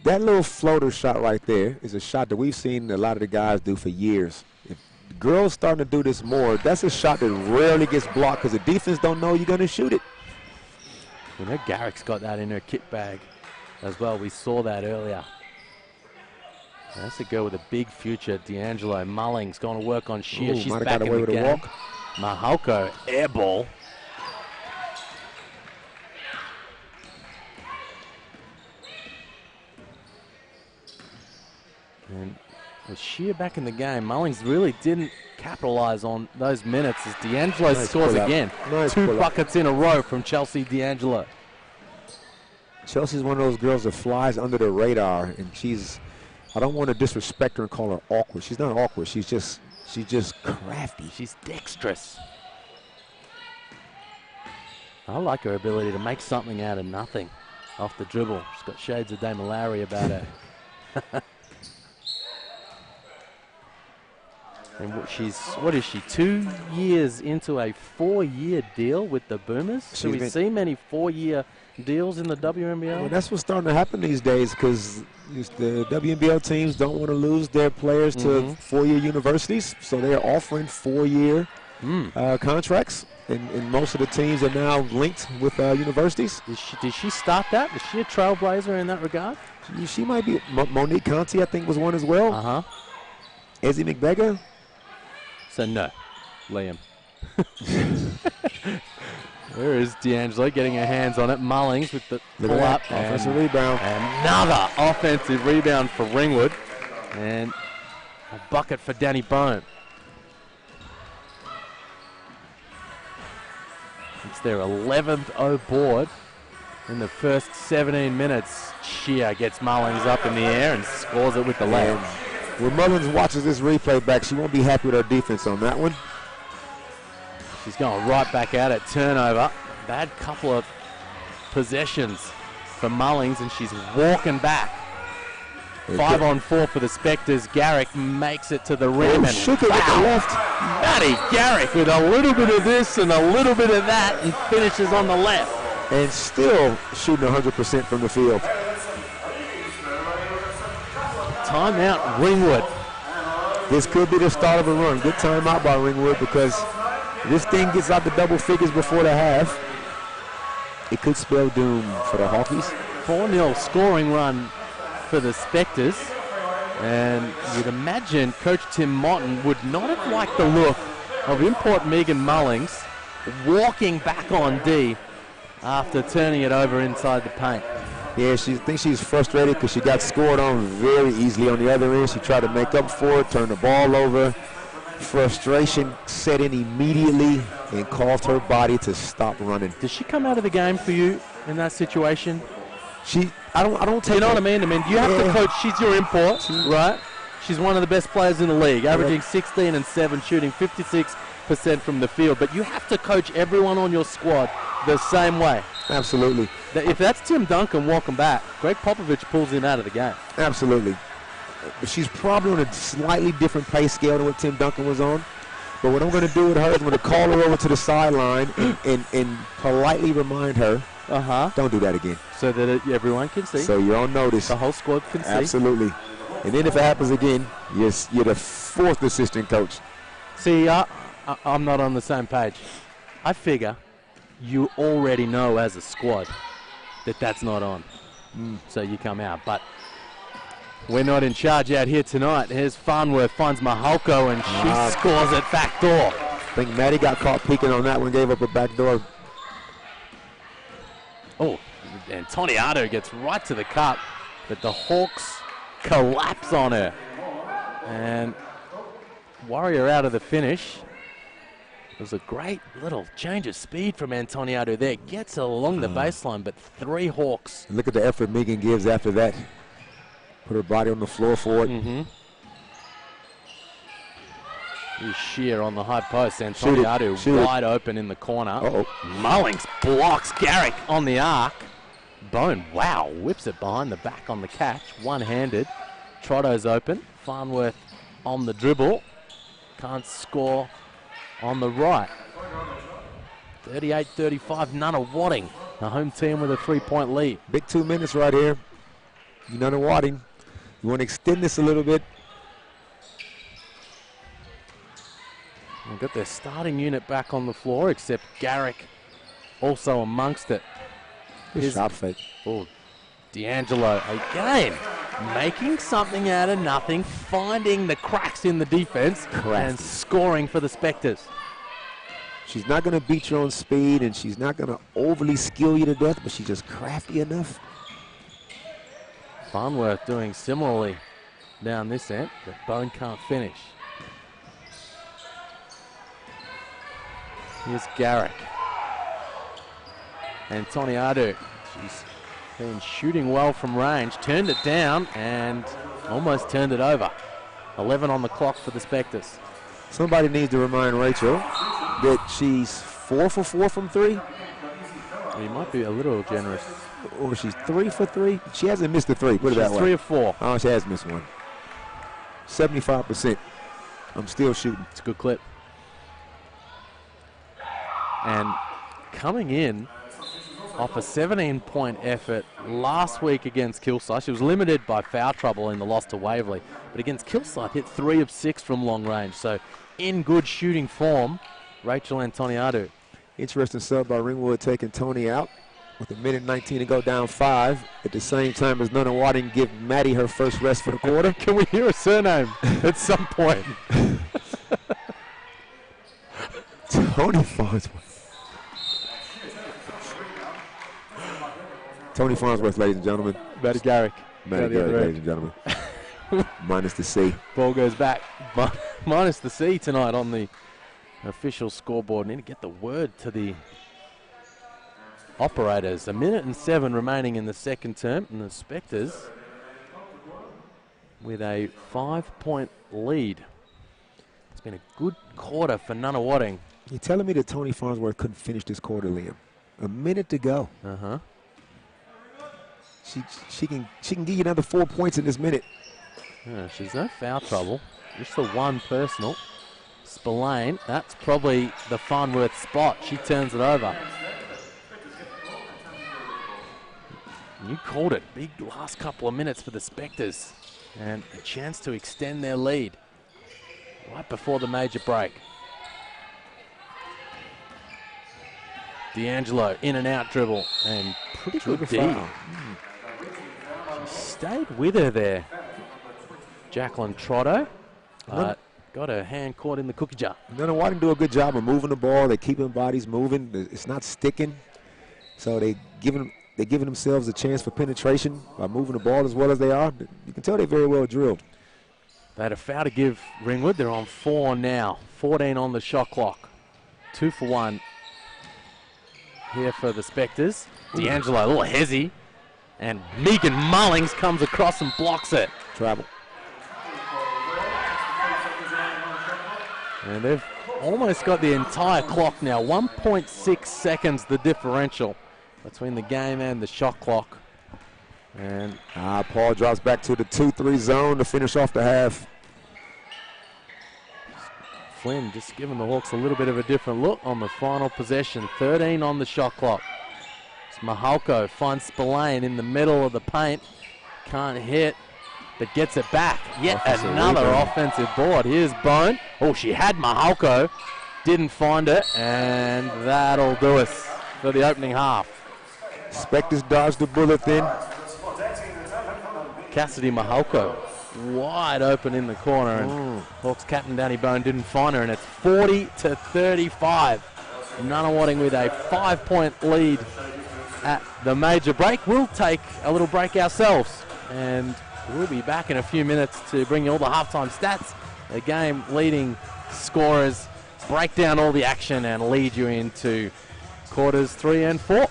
That little floater shot right there is a shot that we've seen a lot of the guys do for years. If girls starting to do this more, that's a shot that rarely gets blocked because the defense don't know you're going to shoot it. Garrick's got that in her kit bag as well. We saw that earlier. That's a girl with a big future. D'Angelo Mullings going to work on Shear. She's back in the game. Mahalko, air ball. And with Shear back in the game, Mullings really didn't capitalize on those minutes as D'Angelo scores again. 2 buckets in a row from Chelsea D'Angelo. Chelsea's one of those girls that flies under the radar, and I don't want to disrespect her and call her awkward. She's not awkward. She's just crafty. She's dexterous. I like her ability to make something out of nothing off the dribble. She's got shades of Dame Lowry about her. And what is she, 2 years into a 4-year deal with the Boomers? Do we see many 4-year deals in the WNBL? Well, that's what's starting to happen these days because the WNBL teams don't want to lose their players to 4-year universities, so they're offering 4-year contracts, and most of the teams are now linked with universities. Did she start that? Is she a trailblazer in that regard? She might be. Monique Conti, I think, was one as well. Ezzie McBega. So no, Liam. There is D'Angelo getting her hands on it. Mullings with the pull-up. Offensive rebound. Another offensive rebound for Ringwood. And a bucket for Danny Bone. It's their 11th board in the first 17 minutes. Shear gets Mullings up in the air and scores it with the left. When Mullins watches this replay back, she won't be happy with her defense on that one. She's going right back at it. Turnover. Bad couple of possessions for Mullings, and she's walking back. 5-on-4 for the Spectres. Garrick makes it to the rim. And shook it with the left. Maddie Garrick with a little bit of this and a little bit of that and finishes on the left. And still shooting 100% from the field. Timeout, Ringwood. This could be the start of a run. Good timeout by Ringwood because this thing gets out to double figures before the half. It could spell doom for the Hawkies. 4-0 scoring run for the Spectres. And you'd imagine Coach Tim Motton would not have liked the look of import Megan Mullings walking back on D after turning it over inside the paint. Yeah, I think she's frustrated because she got scored on very easily on the other end. She tried to make up for it, turn the ball over. Frustration set in immediately and caused her body to stop running. Does she come out of the game for you in that situation? I don't take. You know what I mean? You have to coach. She's your import, right? She's one of the best players in the league, averaging 16 and 7, shooting 56% from the field. But you have to coach everyone on your squad the same way. Absolutely. If that's Tim Duncan walking back, Greg Popovich pulls him out of the game. Absolutely. She's probably on a slightly different pay scale than what Tim Duncan was on. But what I'm going to do with her is I'm going to call her over to the sideline and politely remind her, don't do that again. So that everyone can see. So you're on notice. The whole squad can see. Absolutely. And then if it happens again, you're the fourth assistant coach. See, I'm not on the same page. I figure you already know as a squad that that's not on. So you come out. But we're not in charge out here tonight. Here's Farnworth, finds Mahalko, and she scores at back door. I think Maddie got caught peeking on that one, gave up a back door. Oh, and Toniato gets right to the cup, but the Hawks collapse on her. And Warrior out of the finish. It was a great little change of speed from Antoniado there. Gets along the baseline, but 3 Hawks. Look at the effort Megan gives after that. Put her body on the floor for it. Here's Shear on the high post. Antoniado wide open in the corner. Mullings blocks Garrick on the arc. Bone, wow, whips it behind the back on the catch. One-handed. Trotto's open. Farnworth on the dribble. Can't score on the right. 38-35, Nunawading. The home team with a 3-point lead. Big 2 minutes right here. Nunawading. You want to extend this a little bit. They've got their starting unit back on the floor, except Garrick also amongst it. Good shot fake. Oh, D'Angelo again, making something out of nothing, finding the cracks in the defense and scoring for the Spectres. She's not going to beat you on speed, and she's not going to overly skill you to death, but she's just crafty enough. Farnworth doing similarly down this end, but Bone can't finish. Here's Garrick. Antoniado, she's been shooting well from range, turned it down and almost turned it over. 11 on the clock for the Spectres. Somebody needs to remind Rachel that she's 4 for 4 from 3. He might be a little generous. Or she's 3 for 3. She hasn't missed a 3, put it that way. 3 of 4. Oh, she has missed one. 75%. I'm still shooting. It's a good clip. And coming in off a 17-point effort last week against Kilsyth. She was limited by foul trouble in the loss to Waverley. But against Kilsyth, hit 3 of 6 from long range. So in good shooting form, Rachel Antoniado. Interesting sub by Ringwood taking Tony out with 1:19 to go, down 5. At the same time as Nunawading give Maddie her first rest for the quarter. Can we hear a surname at some point? Tony Farnsworth. Tony Farnsworth, ladies and gentlemen. Matty Garrick. Matty Garrick, ladies and gentlemen. Minus the C. Ball goes back. Minus the C tonight on the official scoreboard. Need to get the word to the operators. 1:07 remaining in the second term, and the Spectres with a 5-point lead. It's been a good quarter for Nunawading. You're telling me that Tony Farnsworth couldn't finish this quarter, Liam? A minute to go. She can give you another 4 points in this minute. Yeah, she's no foul trouble. Just the one personal. Spillane, that's probably the Farnworth spot. She turns it over. You called it. Big last couple of minutes for the Spectres. And a chance to extend their lead right before the major break. D'Angelo, in and out dribble, and pretty good D. She stayed with her there. Jacqueline Trotto, but got her hand caught in the cookie jar. Nunawading do a good job of moving the ball. They're keeping bodies moving. It's not sticking. So they giving they're giving themselves a chance for penetration by moving the ball as well as they are. You can tell they're very well drilled. They had a foul to give Ringwood. They're on 4 now. 14 on the shot clock. 2 for 1 here for the Spectres. D'Angelo, a little hezzy. And Megan Mullings comes across and blocks it. Travel. And they've almost got the entire clock now. 1.6 seconds the differential between the game and the shot clock. And Paul drops back to the 2-3 zone to finish off the half. Flynn just giving the Hawks a little bit of a different look on the final possession. 13 on the shot clock. It's Mahalko finds Spillane in the middle of the paint. Can't hit, but gets it back. Yet another offensive board. Here's Bone. Oh, she had Mahalko. Didn't find it, and that'll do us for the opening half. Spectres dodged the bullet then. Cassidy Mahalko wide open in the corner, and Hawks captain Danny Bone didn't find her, and it's 40-35. Nunawading with a 5-point lead at the major break. We'll take a little break ourselves, and we'll be back in a few minutes to bring you all the halftime stats, the game leading scorers, break down all the action, and lead you into quarters 3 and 4.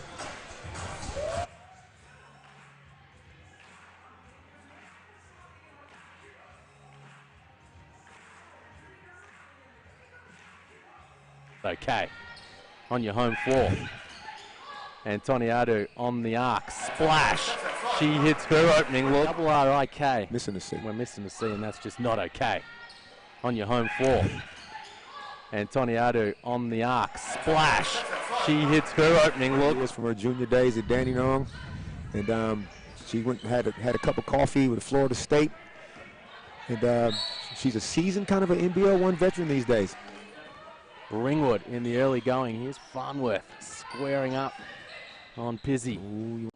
Okay, on your home floor. Antoniadou on the arc, splash. She hits her opening look. Double R-I-K. Missing the C. We're missing the C, and that's just not okay. On your home floor. Antoniadou on the arc, splash. She hits her opening look. It was from her junior days at Dandenong, and she went and had a cup of coffee with Florida State, and she's a seasoned kind of an NBL1 veteran these days. Ringwood in the early going. Here's Farnworth squaring up on Pizzy.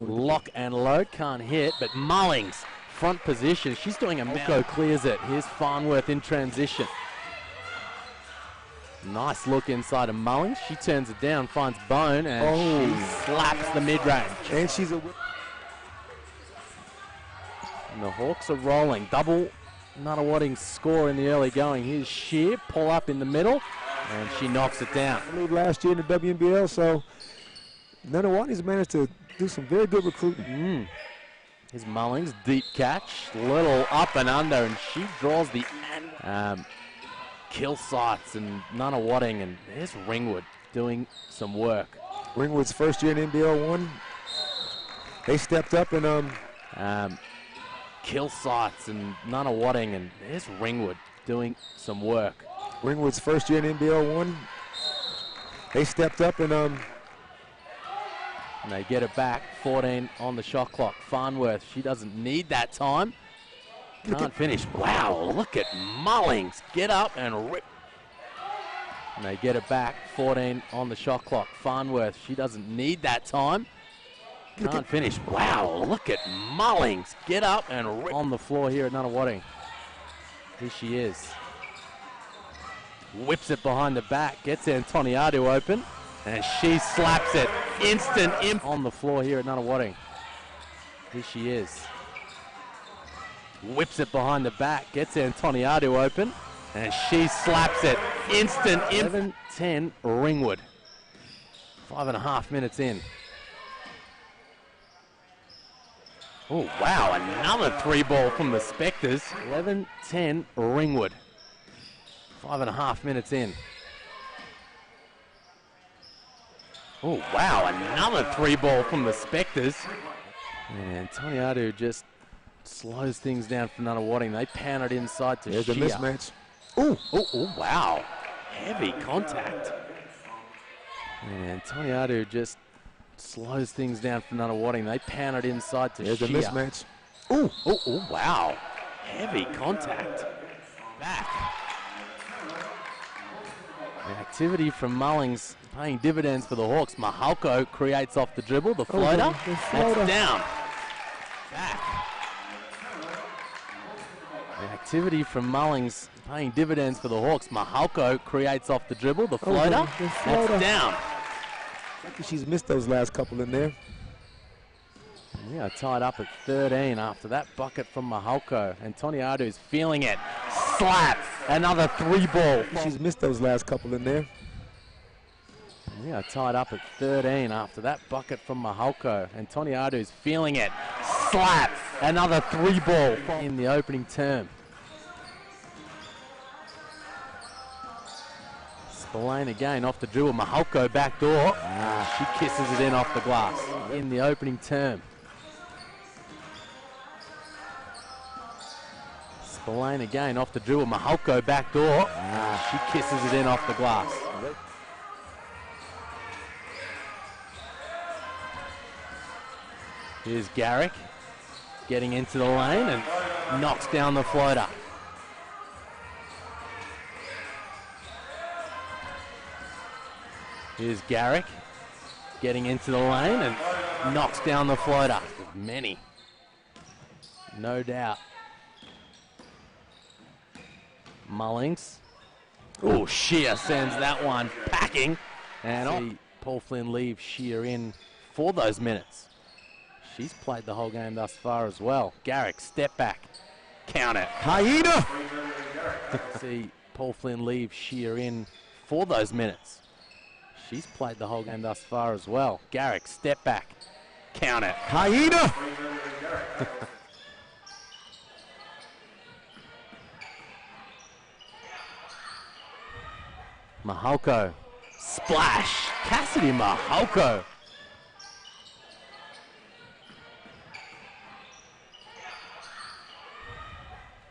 Lock and load, can't hit, but Mullings, front position. She's doing a Malco clears it. Here's Farnworth in transition. Nice look inside of Mullings. She turns it down, finds Bone, and she slaps the mid-range. And she's a... And the Hawks are rolling. Double Nunawading score in the early going. Here's Shear, pull up in the middle, and she knocks it down. Last year in the WNBL, so Nunawading's managed to do some very good recruiting. Here's Mullings, deep catch, little up and under, and she draws the kill sights and Nunawading, and there's Ringwood doing some work. Ringwood's first year in NBL1, they stepped up and kill sights and Nunawading, and there's Ringwood doing some work. Ringwood's first year in NBL1, they stepped up and they get it back. 14 on the shot clock. Farnworth, she doesn't need that time. Can't finish. Wow, look at Mullings. Get up and rip. And they get it back. 14 on the shot clock. Farnworth, she doesn't need that time. Can't finish. Wow, look at Mullings. Get up and rip. On the floor here at Nunawading. Here she is. Whips it behind the back. Gets Antoniadou open. And she slaps it. Instant imp on the floor here at Nunawading. Here she is. Whips it behind the back. Gets Antoniadou open. And she slaps it. Instant imp. 11-10 Ringwood. 5.5 minutes in. Oh, wow. Another 3-ball from the Spectres. 11-10 Ringwood. 5.5 minutes in. Oh, wow, another 3-ball from the Spectres. And Antoniadou just slows things down for Nunawading. They pan it inside to There's Shea. a mismatch. Oh, wow. Heavy contact. And Antoniadou just slows things down for Nunawading. They pan it inside to There's Shea. a mismatch. Oh, wow. Heavy contact. Back. The activity from Mullings paying dividends for the Hawks. Mahalko creates off the dribble. The floater. That's down. Back. The activity from Mullings paying dividends for the Hawks. Mahalko creates off the dribble. The floater. That's down. I think she's missed those last couple in there. We are tied up at 13 after that bucket from Mahalko. And Toniadu's feeling it. Slap! Another 3-ball. She's missed those last couple in there. We are tied up at 13 after that bucket from Mahalko. And Toniadu's feeling it. Slap! Another 3-ball in the opening term. Spillane again off the dribble. Mahalko back door. She kisses it in off the glass in the opening term. Spillane again off the dribble. Mahalko back door. She kisses it in off the glass. Here's Garrick getting into the lane and knocks down the floater. Here's Garrick getting into the lane and knocks down the floater. Many, no doubt. Mullings. Oh, Shear sends that one packing. And Paul Flynn leaves Shear in for those minutes. She's played the whole game thus far as well. Garrick, step back. Count it. Hyena! See Paul Flynn leave Shear in for those minutes. She's played the whole game thus far as well. Garrick, step back. Count it. Hyena! Mahalko. Splash. Cassidy Mahalko.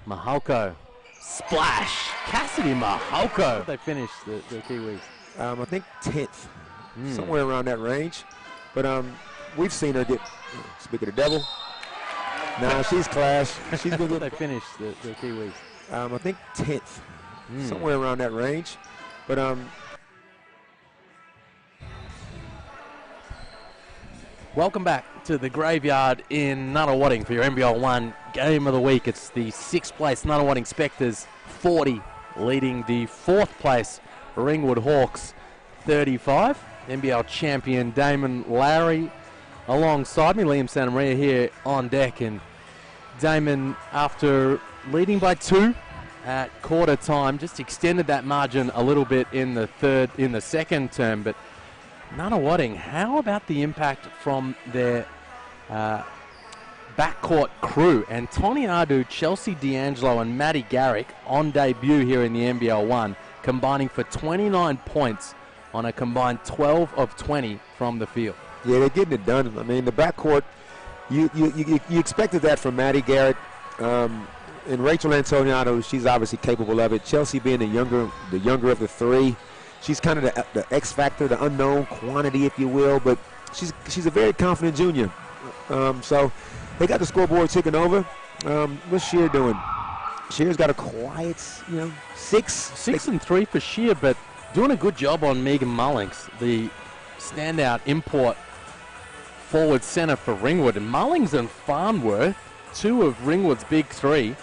Mahalko. Splash. Cassidy Mahalko. They finished the Kiwis. I think 10th, somewhere around that range. But we've seen her get, speak of the devil. Nah, she's class. She's been good. They finished the Kiwis. I think 10th, somewhere around that range. But welcome back to the graveyard in Nunawading for your NBL1 game of the week. It's the 6th place Nunawading Spectres 40, leading the 4th place Ringwood Hawks 35. NBL champion Damon Lowry alongside me, Liam Santamaria here on deck. And Damon, after leading by 2 at quarter time, just extended that margin a little bit in the second term. But Nunawading, how about the impact from their backcourt crew? And Toniadu, Chelsea D'Angelo and Maddie Garrick on debut here in the NBL1, combining for 29 points on a combined 12 of 20 from the field. yeah, they're getting it done. I mean, the backcourt, you expected that from Maddie Garrett. And Rachel Antoniano, she's obviously capable of it. Chelsea being the younger of the 3. She's kind of the X factor, the unknown quantity, if you will. But she's a very confident junior. So they got the scoreboard ticking over. What's Shear doing? Shear's got a quiet, 6 and 3 for Shear, but doing a good job on Megan Mullings, the standout import forward centre for Ringwood. And Mullings and Farnworth, 2 of Ringwood's big 3,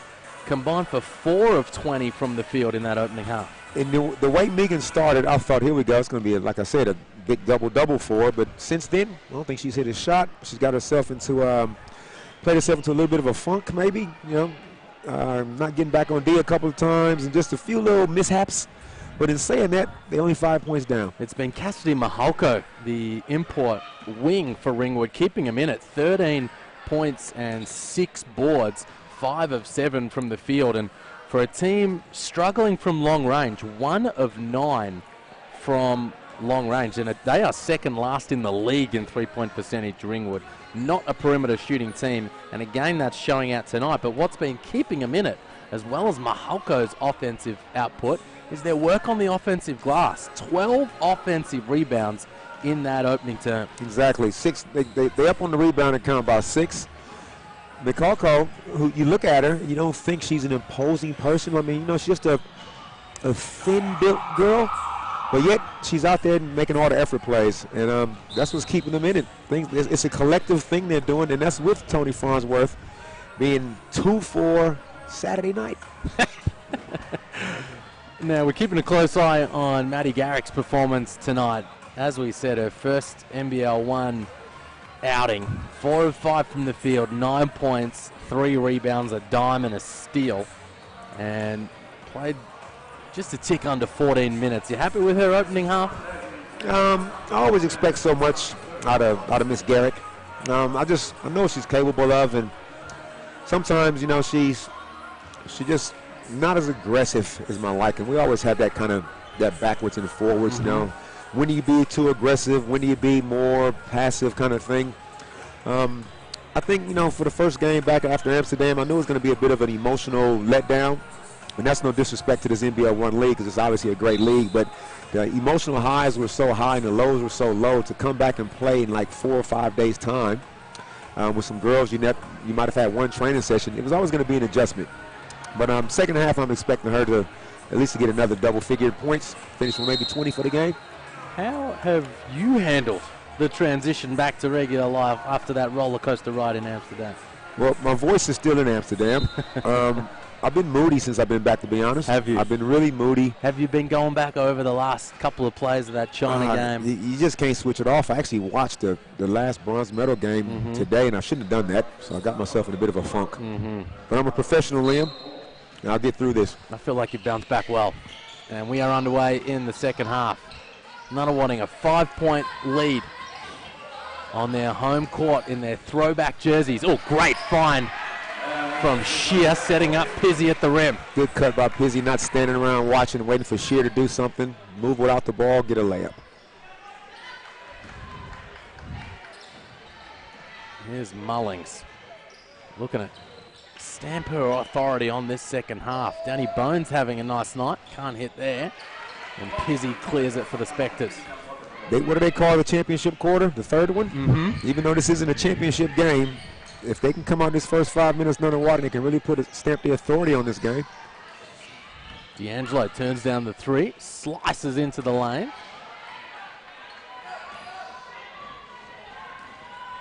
combined for 4 of 20 from the field in that opening half. And the way Megan started, I thought, here we go, it's going to be, like I said, a big double-double for her. But since then, I don't think she's hit a shot. She's got herself into, played herself into a little bit of a funk, maybe, not getting back on D a couple of times and just a few little mishaps. But in saying that, they're only 5 points down. It's been Cassidy Mahalko, the import wing for Ringwood, keeping him in at 13 points and 6 boards, 5 of 7 from the field. And for a team struggling from long range, 1 of 9 from long range. And they are second last in the league in three-point percentage, Ringwood. Not a perimeter shooting team. And again, that's showing out tonight. But what's been keeping them in it, as well as Mahalko's offensive output, is their work on the offensive glass. 12 offensive rebounds in that opening term. Exactly. 6. They're up on the rebound count by 6. Mikako, who you look at her, you don't think she's an imposing person. I mean, she's just a thin-built girl, but yet she's out there making all the effort plays, and that's what's keeping them in it. It's a collective thing they're doing, and that's with Tony Farnsworth being 2 for Saturday night. Now, we're keeping a close eye on Maddie Garrick's performance tonight. As we said, her first NBL1 outing. 4 of 5 from the field, 9 points, 3 rebounds, a dime and a steal. And played just a tick under 14 minutes. You happy with her opening half? I always expect so much out of Miss Garrett. I know she's capable of, and sometimes, you know, she's just not as aggressive as my liking. We always have that kind of that backwards and forwards, you know. When do you be too aggressive? When do you be more passive kind of thing? I think, you know, for the first game back after Amsterdam, I knew it was going to be a bit of an emotional letdown. And that's no disrespect to this NBL1 league, because it's obviously a great league, but the emotional highs were so high and the lows were so low. To come back and play in like 4 or 5 days' time with some girls you might have had one training session, it was always going to be an adjustment. But second half, I'm expecting her to at least get another double-figure points, finish with maybe 20 for the game. How have you handled the transition back to regular life after that roller coaster ride in Amsterdam? Well, my voice is still in Amsterdam. I've been moody since I've been back, to be honest. Have you? I've been really moody. Have you been going back over the last couple of plays of that China game? You just can't switch it off. I actually watched the last bronze medal game today, and I shouldn't have done that, so I got myself in a bit of a funk. But I'm a professional, Liam, and I'll get through this. I feel like you've bounced back well. And we are underway in the second half. Nunawading a 5-point lead on their home court in their throwback jerseys. Oh, great find from Shear, setting up Pizzy at the rim. Good cut by Pizzy, not standing around watching, waiting for Shear to do something. Move without the ball, get a layup. Here's Mullings looking at stamp her authority on this second half. Danny Bones having a nice night, can't hit there. And Pizzy clears it for the Spectres. What do they call the championship quarter? The third one? Even though this isn't a championship game, if they can come out this first 5 minutes Nunawading, they can really stamp the authority on this game. D'Angelo turns down the 3, slices into the lane.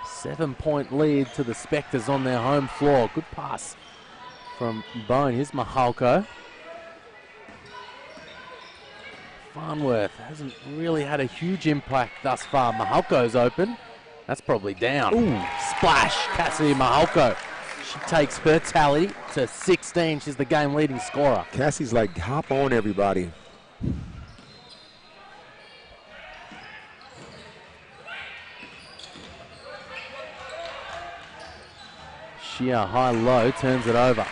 7-point lead to the Spectres on their home floor. Good pass from Bone. Here's Mahalko. Farnworth hasn't really had a huge impact thus far. Mahalko's open. That's probably down. Ooh, splash, Cassidy Mahalko. She takes her tally to 16. She's the game leading scorer. Cassie's like, hop on everybody. Shear high-low, turns it over.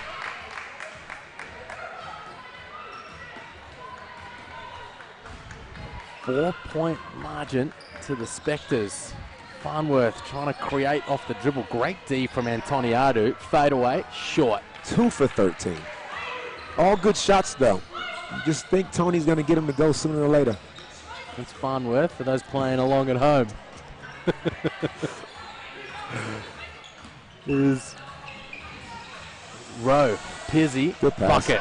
Four-point margin to the Spectres. Farnworth trying to create off the dribble. Great D from Antoniadou. Fade away, short. 2 for 13. All good shots, though. You just think Tony's going to get him to go sooner or later. That's Farnworth for those playing along at home. Is Rowe, Pizzy, good pass. Bucket.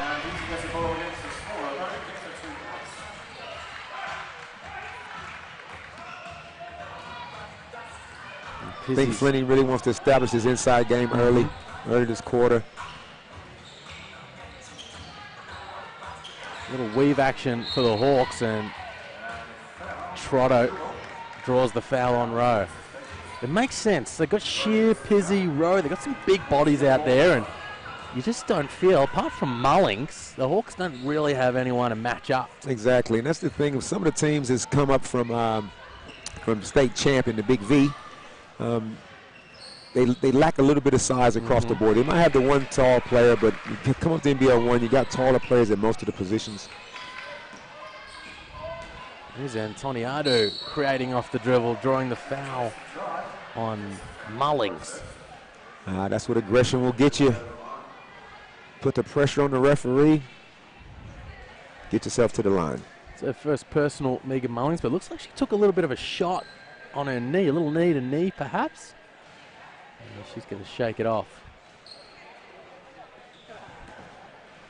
I think Flinney really wants to establish his inside game early this quarter. Little weave action for the Hawks, and Trotto draws the foul on Rowe. It makes sense. They've got Shear, Pizzy, Rowe. They've got some big bodies out there, and you just don't feel, apart from Mullings, the Hawks don't really have anyone to match up. Exactly, and that's the thing. Some of the teams has come up from state champion, the Big V. They lack a little bit of size across the board. They might have the one tall player, but you come up to NBL1, you got taller players at most of the positions. Here's Antoniadou creating off the dribble, drawing the foul on Mullings. That's what aggression will get you. Put the pressure on the referee. Get yourself to the line. It's her first personal, Megan Mullings, but it looks like she took a little bit of a shot on her knee, a little knee to knee perhaps. And she's going to shake it off.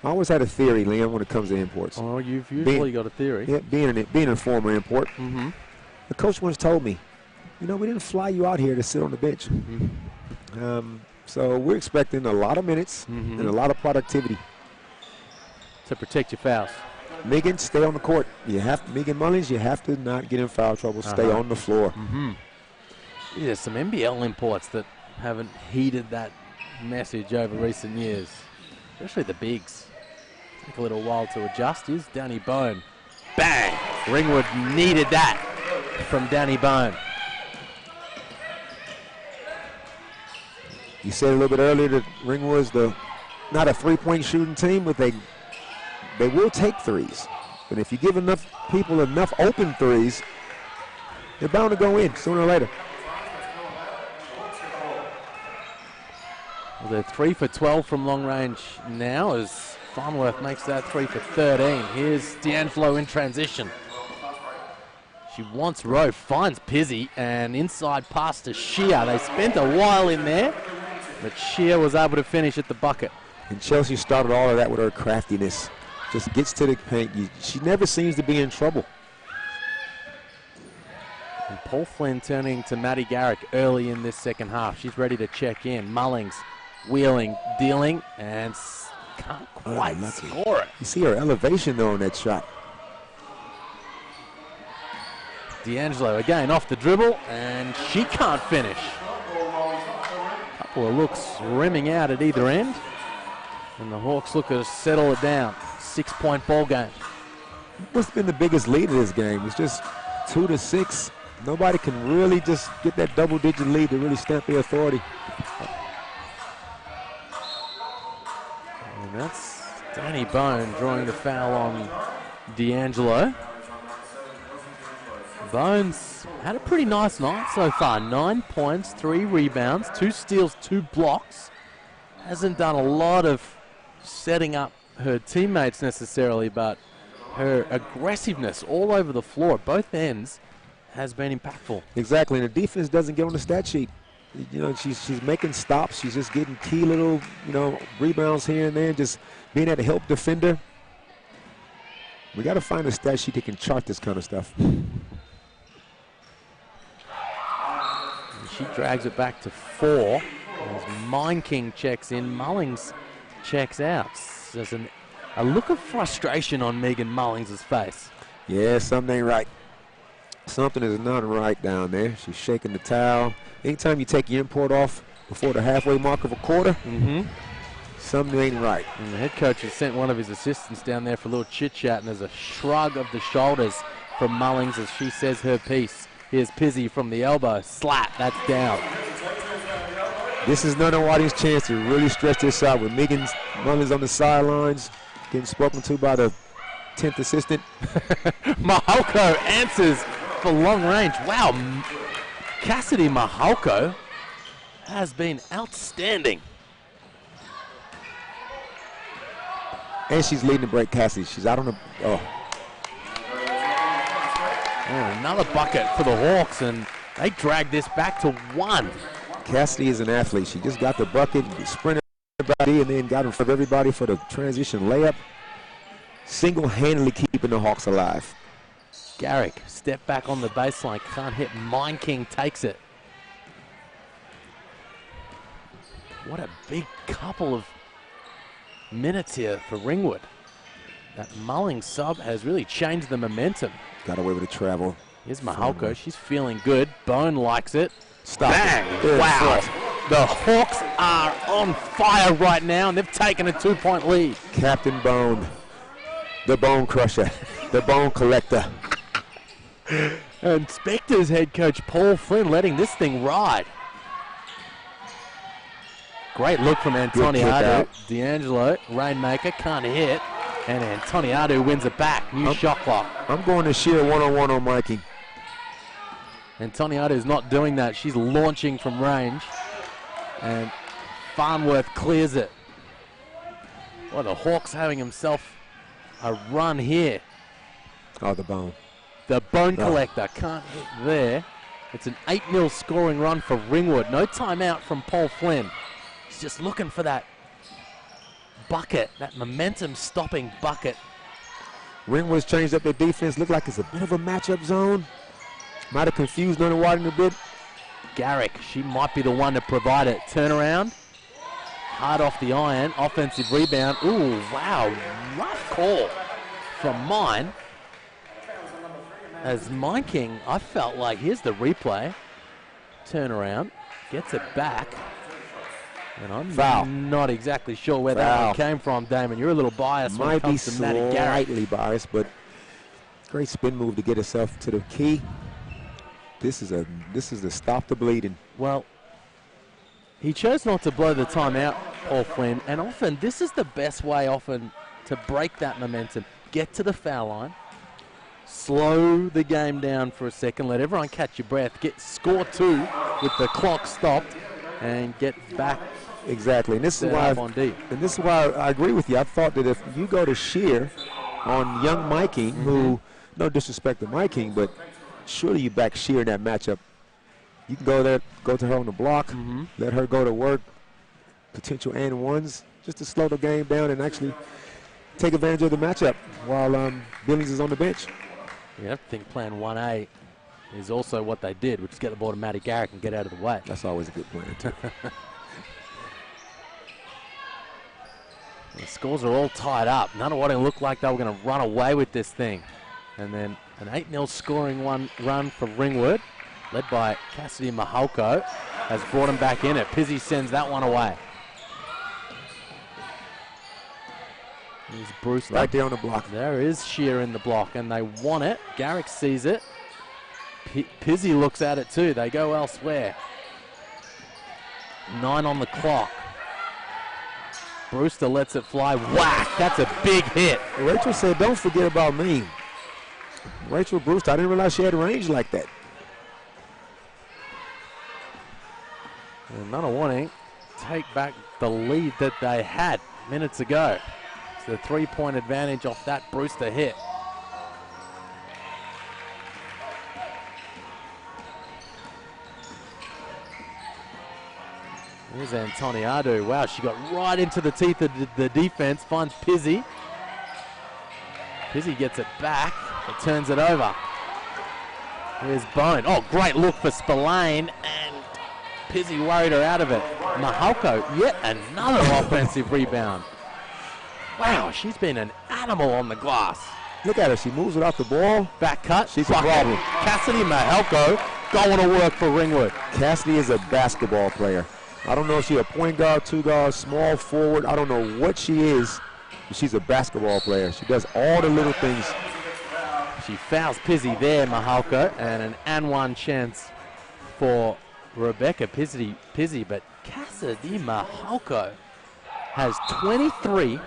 I always had a theory, Liam, when it comes to imports. Oh, you've usually got a theory. Yeah, being a former import. The coach once told me, you know, we didn't fly you out here to sit on the bench. So we're expecting a lot of minutes and a lot of productivity. To protect your fouls. Megan, stay on the court. Megan Mullings, you have to not get in foul trouble. Stay on the floor. There's some NBL imports that haven't heeded that message over recent years, especially the bigs. Take a little while to adjust. Here's Danny Bone. Bang! Ringwood needed that from Danny Bone. You said a little bit earlier that Ringwood's not a three-point shooting team, but they will take threes. But if you give enough people enough open threes, they're bound to go in sooner or later. Well, they're 3 for 12 from long range now as Farnworth makes that 3 for 13. Here's D'Angelo in transition. She wants Rowe, finds Pizzy, and inside pass to Shea. They spent a while in there, but Shea was able to finish at the bucket. And Chelsea started all of that with her craftiness. Just gets to the paint. She never seems to be in trouble. And Paul Flynn turning to Maddie Garrick early in this second half. She's ready to check in. Mullings wheeling, dealing, and can't quite score it. You see her elevation though on that shot. D'Angelo again off the dribble, and she can't finish. Couple of looks rimming out at either end, and the Hawks look to settle it down. 6-point ball game. What's been the biggest lead of this game? It's just 2-6. Nobody can really just get that double-digit lead to really stamp their authority. And that's Danny Bone drawing the foul on D'Angelo. Bones had a pretty nice night so far. 9 points, 3 rebounds, 2 steals, 2 blocks. Hasn't done a lot of setting up her teammates necessarily, but her aggressiveness all over the floor at both ends has been impactful. Exactly, and the defense doesn't get on the stat sheet. You know, she's making stops. She's just getting key little, rebounds here and there, just being that help defender. We got to find a stat sheet that can chart this kind of stuff. She drags it back to 4 as Mine King checks in. Mullings checks out. There's a look of frustration on Megan Mullings' face. Yeah, something ain't right. Something is not right down there. She's shaking the towel. Anytime you take your import off before the halfway mark of a quarter, something ain't right. And the head coach has sent one of his assistants down there for a little chit-chat, and there's a shrug of the shoulders from Mullings as she says her piece. Here's Pizzy from the elbow. Slap, that's down. This is Nunawading's chance to really stretch this out with Megan Mullings on the sidelines, getting spoken to by the 10th assistant. Mahalko answers for long range. Wow, Cassidy Mahalko has been outstanding. And she's leading the break, Cassidy. She's out on the, And another bucket for the Hawks, and they drag this back to 1. Cassidy is an athlete. She just got the bucket, sprinted everybody, and then got in front of everybody for the transition layup. Single-handedly keeping the Hawks alive. Garrick, step back on the baseline, can't hit. Mine King takes it. What a big couple of minutes here for Ringwood. That Mullings sub has really changed the momentum. Got away with the travel. Here's Mahalko, she's feeling good. Bone likes it. Stop. Bang! It. Wow. The Hawks are on fire right now, and they've taken a 2-point lead. Captain Bone, the Bone Crusher, the Bone Collector. And Spectre's head coach Paul Flynn letting this thing ride. Great look from Antoniadu. D'Angelo, Rainmaker, can't hit. And Antoniadu wins it back. New shot clock. I'm going to sheer one-on-one on Mikey. Antoniadu's not doing that. She's launching from range. And Farnworth clears it. Well, the Hawks having himself a run here. Oh, the Bone. The Bone Collector can't hit there. It's an 8-0 scoring run for Ringwood. No timeout from Paul Flynn. He's just looking for that bucket, that momentum-stopping bucket. Ringwood's changed up their defense. Looked like it's a bit of a matchup zone. Might have confused Nunawading a bit. Garrick, she might be the one to provide it. Turnaround, hard off the iron, offensive rebound. Ooh, wow, rough call from Mine. As Mine King, I felt like, here's the replay. turnaround, gets it back. And I'm Foul. not exactly sure where that Foul. one came from, Damon. You're a little biased when it Might be comes to Maddie Garrett. slightly biased, but great spin move to get herself to the key. This is a stop the bleeding. Well, he chose not to blow the timeout, Paul Flynn, and often this is the best way often to break that momentum. Get to the foul line, slow the game down for a second, let everyone catch your breath, score 2 with the clock stopped, and get back. Exactly, and this is why I agree with you. I thought that if you go to sheer on young Mike King, who, no disrespect to Mike King, but surely you back sheer in that matchup. You can go there, go to her on the block, let her go to work, potential and ones, just to slow the game down and actually take advantage of the matchup while Billings is on the bench. You have to think plan 1A is also what they did, which is get the ball to Maddie Garrett and get out of the way. That's always a good plan, too. The scores are all tied up. Nunawading looked like they were going to run away with this thing. And then an 8-0 scoring run from Ringwood, led by Cassidy Mahalko, has brought him back in it. Pizzy sends that one away. Here's Brewster. Right there on the block. There is Shear in the block, and they want it. Garrick sees it. Pizzy looks at it too. They go elsewhere. 9 on the clock. Brewster lets it fly. Whack! That's a big hit. Rachel said, don't forget about me. Rachel Brewster, I didn't realize she had range like that. And Nunawading take back the lead that they had minutes ago. It's the 3-point advantage off that Brewster hit. Here's Antoniadu. Wow, she got right into the teeth of the defense, finds Pizzy. Pizzy gets it back, but turns it over. Here's Bone. Oh, great look for Spillane, and Pizzy worried her out of it. Mahalko, yet another offensive rebound. Wow, she's been an animal on the glass. Look at her, she moves without the ball. Back cut. She's a problem. Cassidy Mahalko going to work for Ringwood. Cassidy is a basketball player. I don't know if she's a point guard, 2 guard, small forward. I don't know what she is, but she's a basketball player. She does all the little things. She fouls Pizzy there, Mahalko, and an and one chance for Rebecca Pizzy, but Cassidy Mahalko has 23,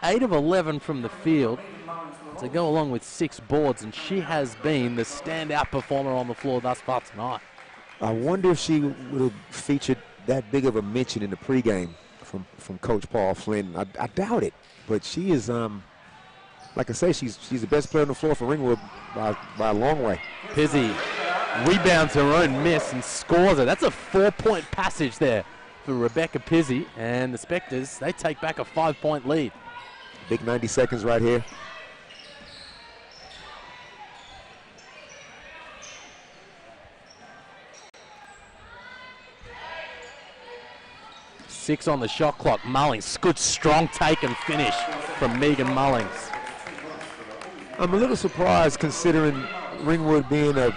8 of 11 from the field to go along with 6 boards, and she has been the standout performer on the floor thus far tonight. I wonder if she would have featured that big of a mention in the pregame from Coach Paul Flynn. I doubt it, but she is, like I say, she's the best player on the floor for Ringwood by a long way. Pizzy rebounds her own miss and scores it. That's a 4-point passage there for Rebecca Pizzy, and the Spectres, they take back a 5-point lead. Big 90 seconds right here. Six on the shot clock. Mullings, good strong take and finish from Megan Mullings. I'm a little surprised considering Ringwood being a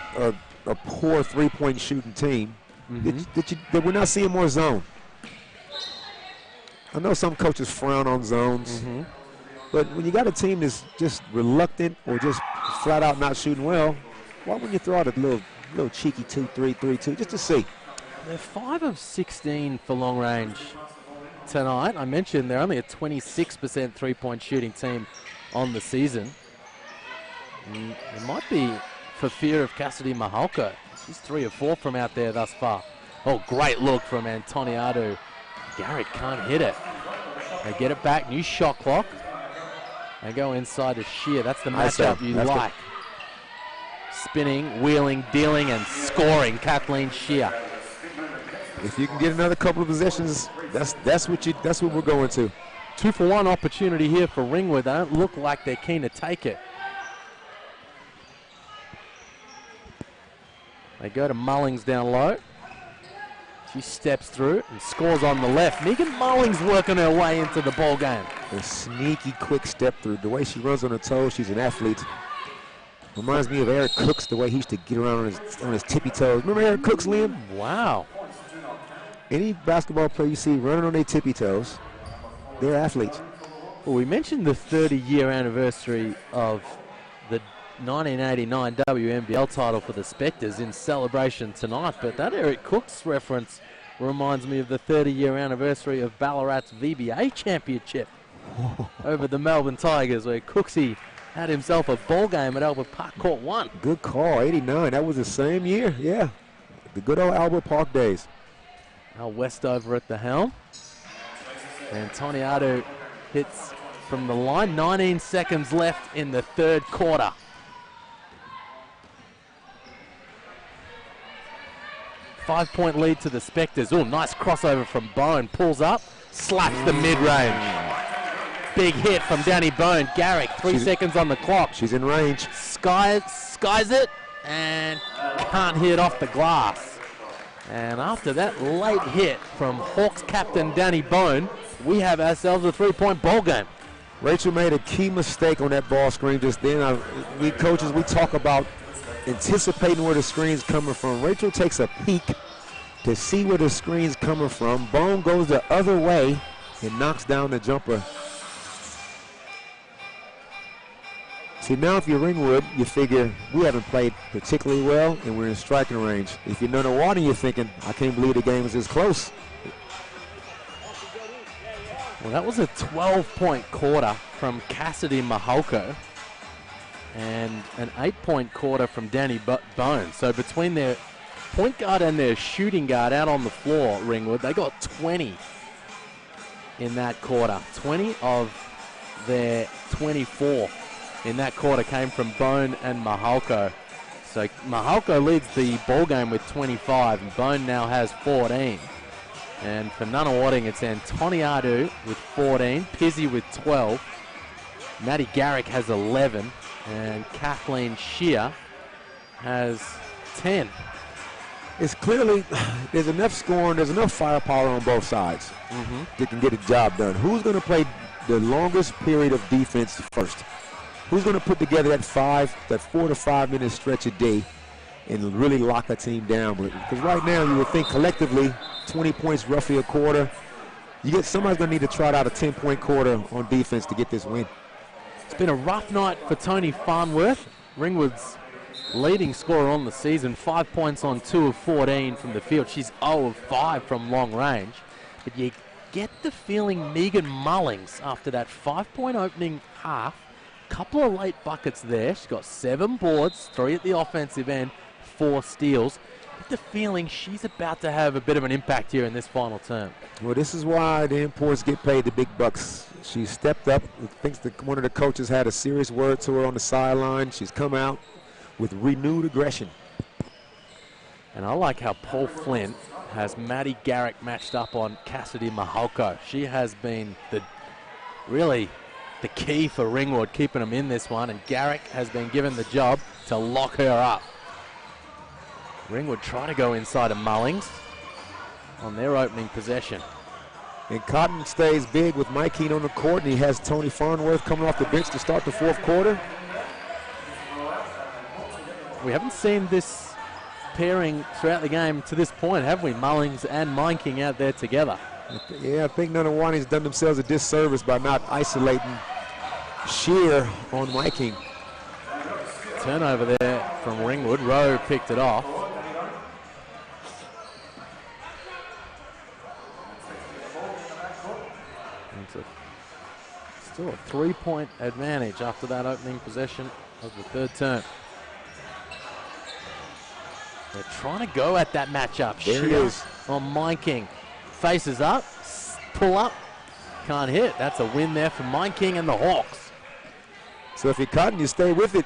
poor 3-point shooting team that we're not seeing more zone. I know some coaches frown on zones, but when you got a team that's just reluctant or just flat out not shooting well, why wouldn't you throw out a little cheeky 2-3, 3-2 just to see? They're 5 of 16 for long range tonight. I mentioned they're only a 26% 3-point shooting team on the season. It might be for fear of Cassidy Mahalko. She's 3 of 4 from out there thus far. Oh, great look from Antoniadu. Garrett can't hit it. They get it back, new shot clock. They go inside to Shear. That's the matchup you like. Spinning, wheeling, dealing, and scoring, Kathleen Shear. If you can get another couple of possessions, that's what we're going to. 2-for-1 opportunity here for Ringwood. They don't look like they're keen to take it. They go to Mullings down low. She steps through and scores on the left. Megan Mullings working her way into the ball game. A sneaky quick step through. The way she runs on her toes, she's an athlete. Reminds me of Eric Cooks, the way he used to get around on his tippy toes. Remember Eric Cooks, Liam? Wow. Any basketball player you see running on their tippy toes, they're athletes. Well, we mentioned the 30-year anniversary of the 1989 WNBL title for the Spectres in celebration tonight, but that Eric Cooks reference reminds me of the 30-year anniversary of Ballarat's VBA championship over the Melbourne Tigers, where Cooksy had himself a ball game at Albert Park Court 1. Good call, 89. That was the same year, yeah. The good old Albert Park days. Al Westover at the helm. And Toniato hits from the line. 19 seconds left in the third quarter. Five-point lead to the Spectres. Oh, nice crossover from Bone. Pulls up, slaps the mid-range. Big hit from Danny Bone. Garrick, 3 seconds on the clock. She's in range. Skies it and can't hit off the glass. And after that late hit from Hawks captain Danny Bone, we have ourselves a 3-point ball game. Rachel made a key mistake on that ball screen just then. We coaches, we talk about anticipating where the screen's coming from. Rachel takes a peek to see where the screen's coming from. Bone goes the other way and knocks down the jumper. See, now if you're Ringwood, you figure we haven't played particularly well and we're in striking range. If you're Nunawading, you're thinking, I can't believe the game is this close. Well, that was a 12-point quarter from Cassidy Maholko and an 8-point quarter from Danny Bone. So between their point guard and their shooting guard out on the floor, Ringwood, they got 20 in that quarter. 20 of their 24 in that quarter came from Bone and Maholko. So Maholko leads the ball game with 25, and Bone now has 14. And for Nunawading, it's Antoniadu with 14, Pizzi with 12, Maddie Garrick has 11, and Kathleen Shear has 10. It's clearly, there's enough scoring, there's enough firepower on both sides that can get the job done. Who's going to play the longest period of defense first? Who's going to put together that 4 to 5 minute stretch a day and really lock a team down? Because right now you would think collectively 20 points, roughly a quarter. Somebody's going to need to trot out a 10-point quarter on defense to get this win. It's been a rough night for Tony Farnworth, Ringwood's leading scorer on the season. 5 points on 2 of 14 from the field. She's 0 of 5 from long range. But you get the feeling Megan Mullings, after that 5-point opening half, couple of late buckets there. She's got 7 boards, 3 at the offensive end, 4 steals. Get the feeling she's about to have a bit of an impact here in this final term. Well, this is why the imports get paid the big bucks. She stepped up. I think one of the coaches had a serious word to her on the sideline. She's come out with renewed aggression. And I like how Paul Flint has Maddie Garrick matched up on Cassidy Maholko. She has been really the key for Ringwood, keeping them in this one, and Garrick has been given the job to lock her up. Ringwood try to go inside of Mullings on their opening possession. And Cotton stays big with Mike Keane on the court, and he has Tony Farnworth coming off the bench to start the fourth quarter. We haven't seen this pairing throughout the game to this point, have we? Mullings and Minking out there together. Yeah, I think Nunawading's done themselves a disservice by not isolating Shear on Viking. Turnover there from Ringwood. Rowe picked it off. It's still a 3-point advantage after that opening possession of the third term. They're trying to go at that matchup. There it is. On Mine King. Faces up, pull up, can't hit. That's a win there for Mine King and the Hawks. So if you're Cotton, you stay with it.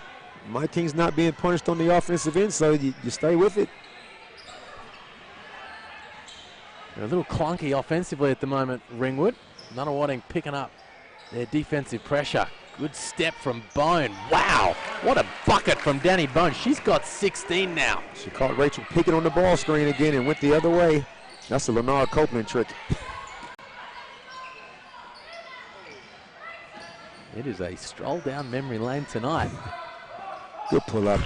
Mike King's not being punished on the offensive end, so you stay with it. They're a little clunky offensively at the moment, Ringwood. Nunawading picking up their defensive pressure. Good step from Bone. Wow, what a bucket from Danny Bone. She's got 16 now. She caught Rachel picking on the ball screen again and went the other way. That's a Lenard Copeland trick. It is a stroll down memory lane tonight. Good pull-up.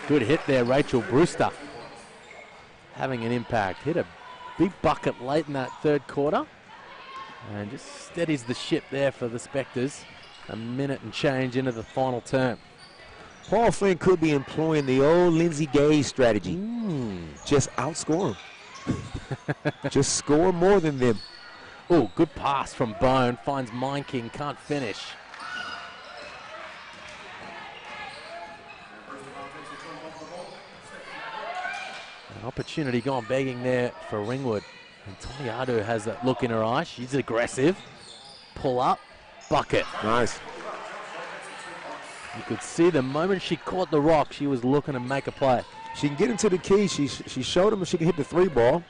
Good hit there, Rachel Brewster. Having an impact. Hit a big bucket late in that third quarter. And just steadies the ship there for the Spectres. A minute and change into the final term. Paul Flynn could be employing the old Lindsey Gage strategy. Just outscore them. Just score more than them. Oh, good pass from Bone. Finds Mind King, can't finish. An opportunity gone begging there for Ringwood. And Toniadu has that look in her eye. She's aggressive. Pull up, bucket. Nice. You could see the moment she caught the rock, she was looking to make a play. She can get into the key. She showed him she can hit the 3-ball.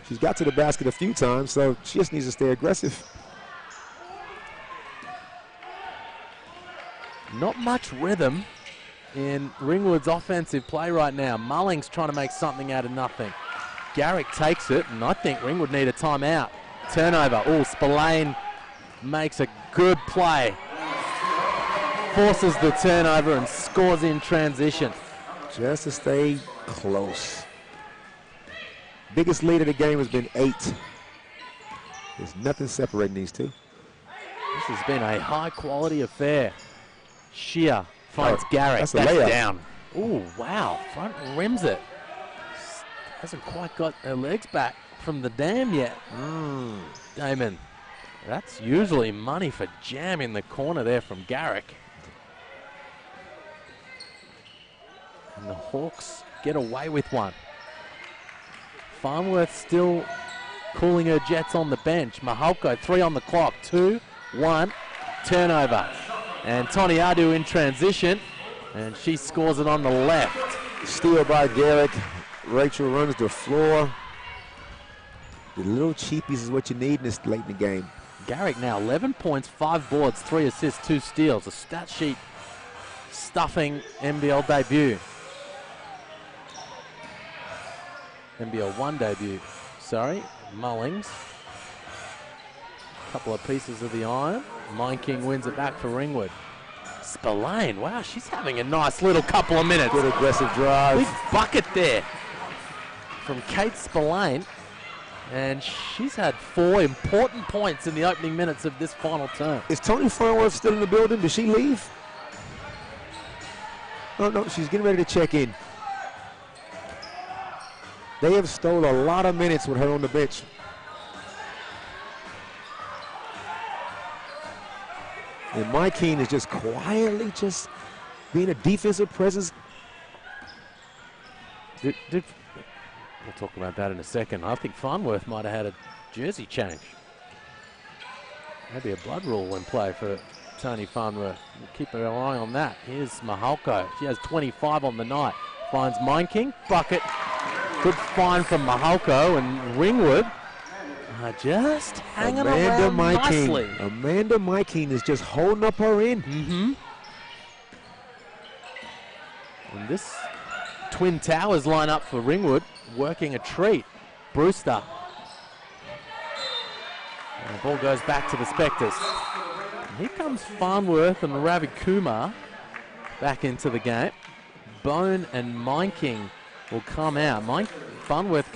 She's got to the basket a few times, so she just needs to stay aggressive. Not much rhythm in Ringwood's offensive play right now. Mullings trying to make something out of nothing. Garrick takes it, and I think Ringwood need a timeout. Turnover. Oh, Spillane makes a good play. Forces the turnover and scores in transition. Just to stay close. Biggest lead of the game has been 8. There's nothing separating these two. This has been a high-quality affair. Shear finds Garrick. That's a That's layup. down. Oh, wow. Front rims it. Hasn't quite got her legs back from the dam yet. Damon. That's usually money for jam in the corner there from Garrick. And the Hawks get away with one. Farnworth still cooling her Jets on the bench. Mahalko, 3 on the clock. 2, 1, turnover. And Toniadu in transition, and she scores it on the left. Steal by Garrick. Rachel runs the floor. The little cheapies is what you need in this late in the game. Garrick now 11 points, 5 boards, 3 assists, 2 steals. A stat sheet stuffing NBL debut. NBL1 debut, sorry. Mullings. Couple of pieces of the iron. Mind King wins it back for Ringwood. Spillane, wow, she's having a nice little couple of minutes. Good aggressive drive. Big bucket there from Kate Spillane. And she's had 4 important points in the opening minutes of this final term. Is Tony Farnworth still in the building? Did she leave? Oh, no, she's getting ready to check in. They have stole a lot of minutes with her on the bench. And Mike Keene is just quietly just being a defensive presence. We'll talk about that in a second. I think Farnworth might have had a jersey change. Maybe a blood rule in play for Tony Farnworth. We'll keep an eye on that. Here's Mahalko. She has 25 on the night. Finds Mind King. Bucket. Good find from Mahalko, and Ringwood just hanging around nicely. Amanda Mykeen is just holding up her end. And this Twin Towers line up for Ringwood, working a treat. Brewster. And the ball goes back to the Spectres. And here comes Farnworth and Ravi Kumar back into the game. Bone and Mind King will come out. Farnworth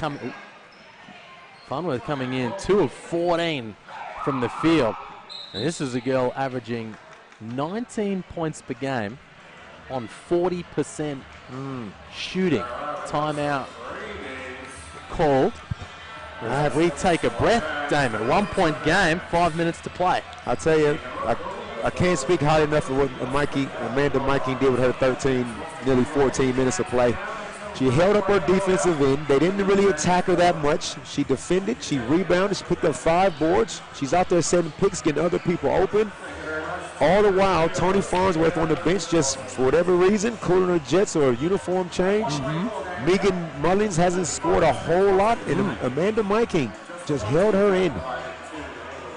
coming in 2 of 14 from the field. And this is a girl averaging 19 points per game on 40% shooting. Timeout called. We take a breath, Damon. 1-point game, 5 minutes to play. I tell you, I can't speak highly enough of what Amanda Mykeen did with her 13, nearly 14 minutes of play. She held up her defensive end. They didn't really attack her that much. She defended, she rebounded, she picked up 5 boards. She's out there setting picks, getting other people open. All the while, Tony Farnsworth on the bench, just for whatever reason, cooling her Jets or a uniform change. Megan Mullins hasn't scored a whole lot, and Amanda Mykeen just held her in.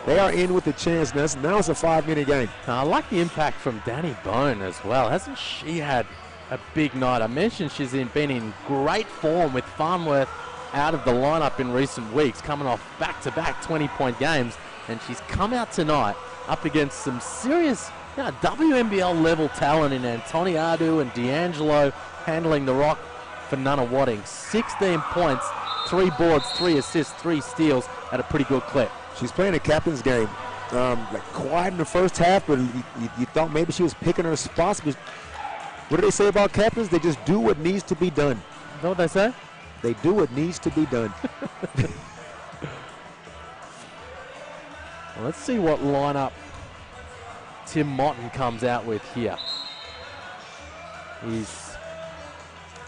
They are in with the chance now. Now it's a 5-minute game. Now, I like the impact from Danny Bone as well. Hasn't she had a big night? I mentioned she's been in great form with Farnworth out of the lineup in recent weeks, coming off back-to-back 20-point games, and she's come out tonight up against some serious Yeah, WNBL level talent in Antoniadu and D'Angelo handling the rock for Nunawading. 16 points, 3 boards, 3 assists, 3 steals at a pretty good clip. She's playing a captain's game. Like quiet in the first half, but you thought maybe she was picking her spots. But what do they say about captains? They just do what needs to be done. Is that what they say? They do what needs to be done. Well, let's see what lineup Tim Motton comes out with here. He's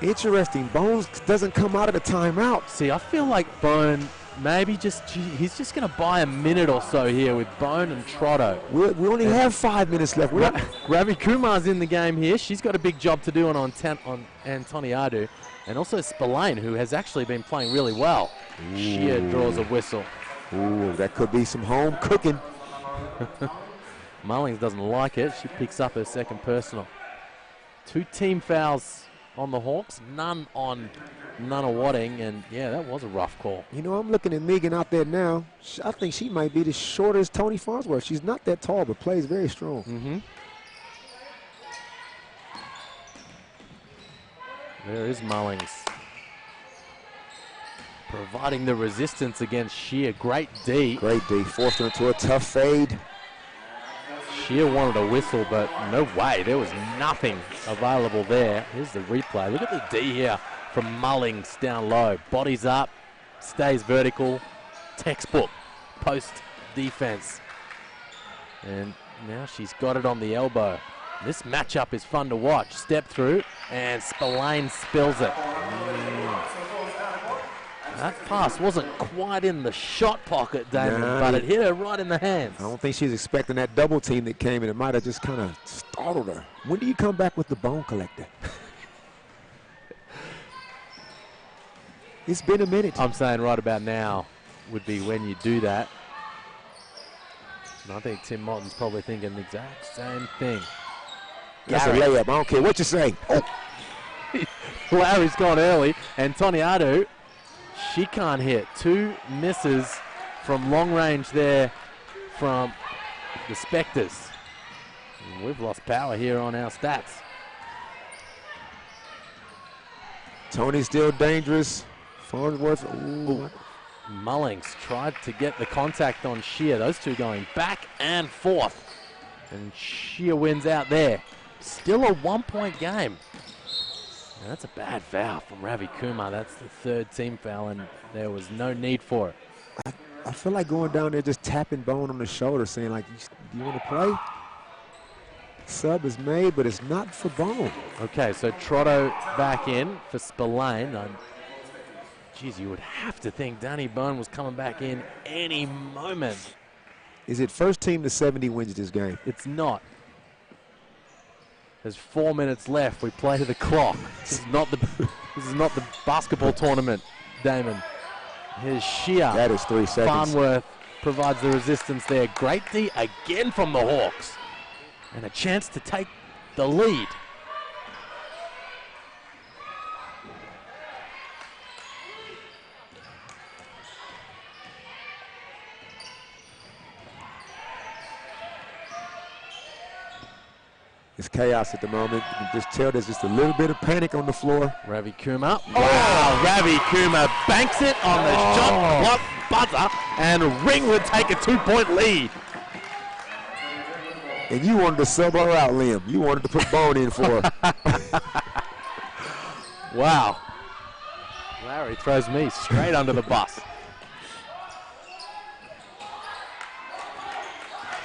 interesting. Bones doesn't come out of the timeout. See, I feel like Bone maybe he's just going to buy a minute or so here with Bone and Trotto. We only have 5 minutes left. Ravi Kumar's in the game here. She's got a big job to do on Antoniadu. And also Spillane, who has actually been playing really well. Shea draws a whistle. Ooh, that could be some home cooking. Mullings doesn't like it. She picks up her second personal. 2 team fouls on the Hawks, none on Nunawading, and yeah, that was a rough call. You know, I'm looking at Megan out there now. I think she might be the shortest Tony Farnsworth. She's not that tall, but plays very strong. Mm-hmm. There is Mullings, providing the resistance against Shea. Great D. Great D. Forced her into a tough fade. Shea wanted a whistle, but no way. There was nothing available there. Here's the replay. Look at the D here from Mullings down low. Bodies up, stays vertical. Textbook post defense. And now she's got it on the elbow. This matchup is fun to watch. Step through, and Spillane spills it. That pass wasn't quite in the shot pocket, Damon, but it hit her right in the hands. I don't think she's expecting that double team that came in. It might have just kind of startled her. When do you come back with the bone collector? It's been a minute. I'm saying right about now would be when you do that. And I think Tim Motton's probably thinking the exact same thing. That's a layup. I don't care what you say. Oh. Larry's gone early. Antoniadu, she can't hit. 2 misses from long range there from the Spectres. And we've lost power here on our stats. Tony's still dangerous. Farnsworth. Ooh. Mullings tried to get the contact on Shea. Those two going back and forth. And Shea wins out there. Still a 1-point game. Now that's a bad foul from Ravi Kumar. That's the 3rd team foul, and there was no need for it. I feel like going down there just tapping Bone on the shoulder saying, like, do you want to play? Sub is made, but it's not for Bone. Okay, so Trotto back in for Spillane. Geez, you would have to think Danny Bone was coming back in any moment. Is it first team to 70 wins this game? It's not. There's 4 minutes left. We play to the clock. This is not the basketball tournament, Damon. Here's Shea. That is 3 seconds. Farnsworth provides the resistance there. Great D again from the Hawks. And a chance to take the lead. It's chaos at the moment. You can just tell there's just a little bit of panic on the floor. Ravi Kumar. Wow, Ravi Kumar banks it on the shot clock buzzer, and Ringwood take a 2-point lead. And you wanted to sub her out, Liam. You wanted to put Bone in for her. Wow. Larry throws me straight under the bus.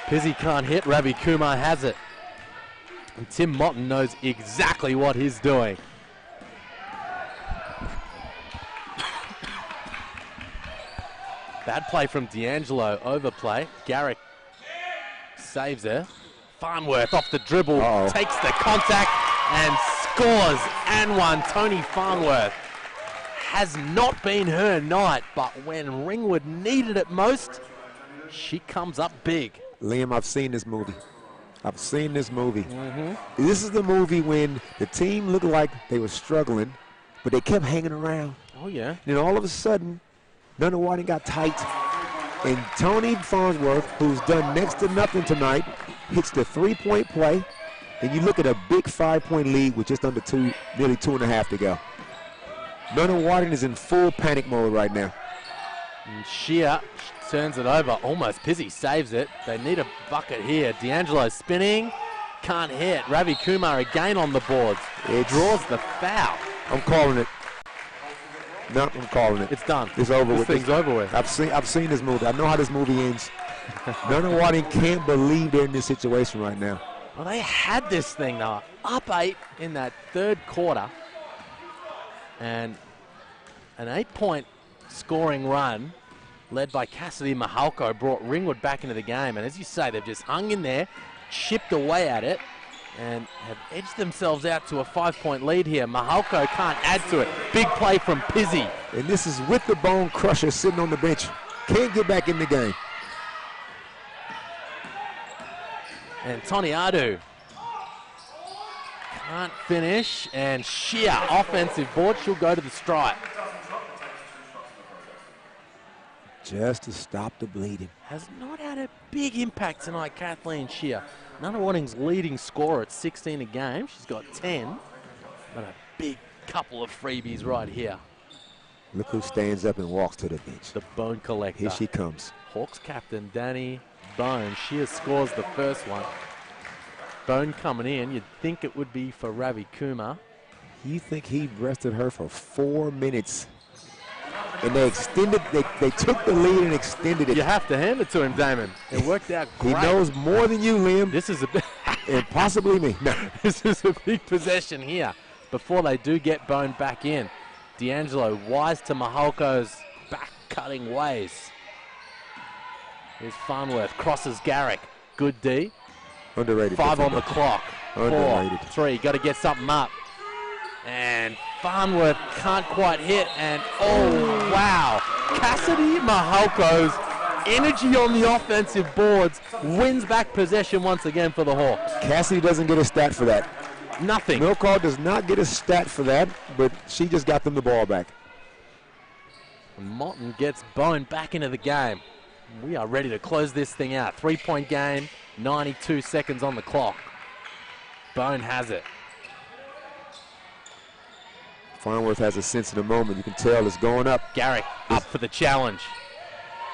Pizzy can't hit. Ravi Kumar has it. And Tim Motton knows exactly what he's doing. Bad play from D'Angelo, overplay. Garrick saves her. Farnsworth off the dribble, takes the contact and scores and one. Tony Farnsworth has not been her night, but when Ringwood needed it most, she comes up big. Liam, I've seen this movie. I've seen this movie. This is the movie when the team looked like they were struggling, but they kept hanging around. Oh, yeah. Then all of a sudden, Nunawading got tight, And Tony Farnsworth, who's done next to nothing tonight, hits the three-point play. And you look at a big 5-point lead with just under nearly 2.5 to go. Nunawading is in full panic mode right now. And Shea turns it over, almost Pizzy saves it. They need a bucket here. D'Angelo spinning, can't hit. Ravi Kumar again on the boards. It draws the foul. I'm calling it. No, I'm calling it. It's done. It's over with. This thing's over with. I've seen this movie. I know how this movie ends. Nunawading can't believe they're in this situation right now. Well, they had this thing though, up 8 in that third quarter, and an 8-point scoring run led by Cassidy Mahalko brought Ringwood back into the game. And as you say, they've just hung in there, chipped away at it, and have edged themselves out to a 5-point lead here. Mahalko can't add to it. Big play from Pizzy. And this is with the Bone Crusher sitting on the bench. Can't get back in the game. And Toniadu can't finish, and Shea offensive board. She'll go to the stripe. Just to stop the bleeding. Has not had a big impact tonight, Kathleen Shea. Nunawading's leading scorer at 16 a game. She's got 10, but a big couple of freebies right here. Look who stands up and walks to the bench. The Bone Collector. Here she comes. Hawks captain Danny Bone. Shea scores the first one. Bone coming in. You'd think it would be for Ravi Kumar. You think he rested her for 4 minutes? And they extended, they took the lead and extended it. You have to hand it to him, Damon. It worked out great. He knows more than you, Liam. This is a big and possibly me. No. This is a big possession here before they do get Bone back in. D'Angelo wise to Mahalko's back-cutting ways. Here's Farnworth, crosses Garrick. Good D. Underrated. 5 on the clock. Underrated. 4, 3, got to get something up. And Farnworth can't quite hit, and oh wow. Cassidy Mahalko's energy on the offensive boards wins back possession once again for the Hawks. Cassidy doesn't get a stat for that. Nothing. Milcall does not get a stat for that, but she just got them the ball back. And Moulton gets Bone back into the game. We are ready to close this thing out. 3-point game, 92 seconds on the clock. Bone has it. Farnworth has a sense of the moment. You can tell it's going up. Garrick up for the challenge.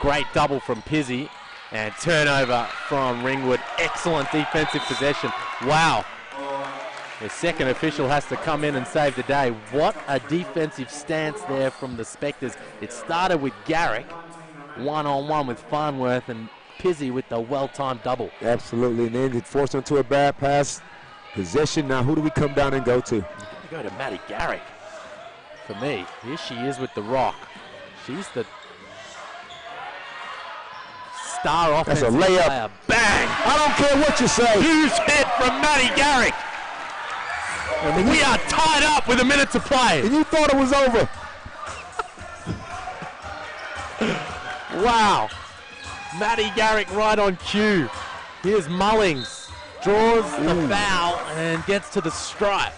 Great double from Pizzy. And turnover from Ringwood. Excellent defensive possession. Wow. The second official has to come in and save the day. What a defensive stance there from the Spectres. It started with Garrick, one-on-one with Farnworth, and Pizzy with the well-timed double. Absolutely, and then it forced them to a bad pass. Possession, now who do we come down and go to? You go to Maddie Garrick. For me, here she is with the rock. She's the star offensive That's a layup. player. Bang! I don't care what you say. Huge hit from Maddie Garrick. We are tied up with a minute to play. And you thought it was over. Wow. Maddie Garrick right on cue. Here's Mullings. Draws the foul and gets to the stripe.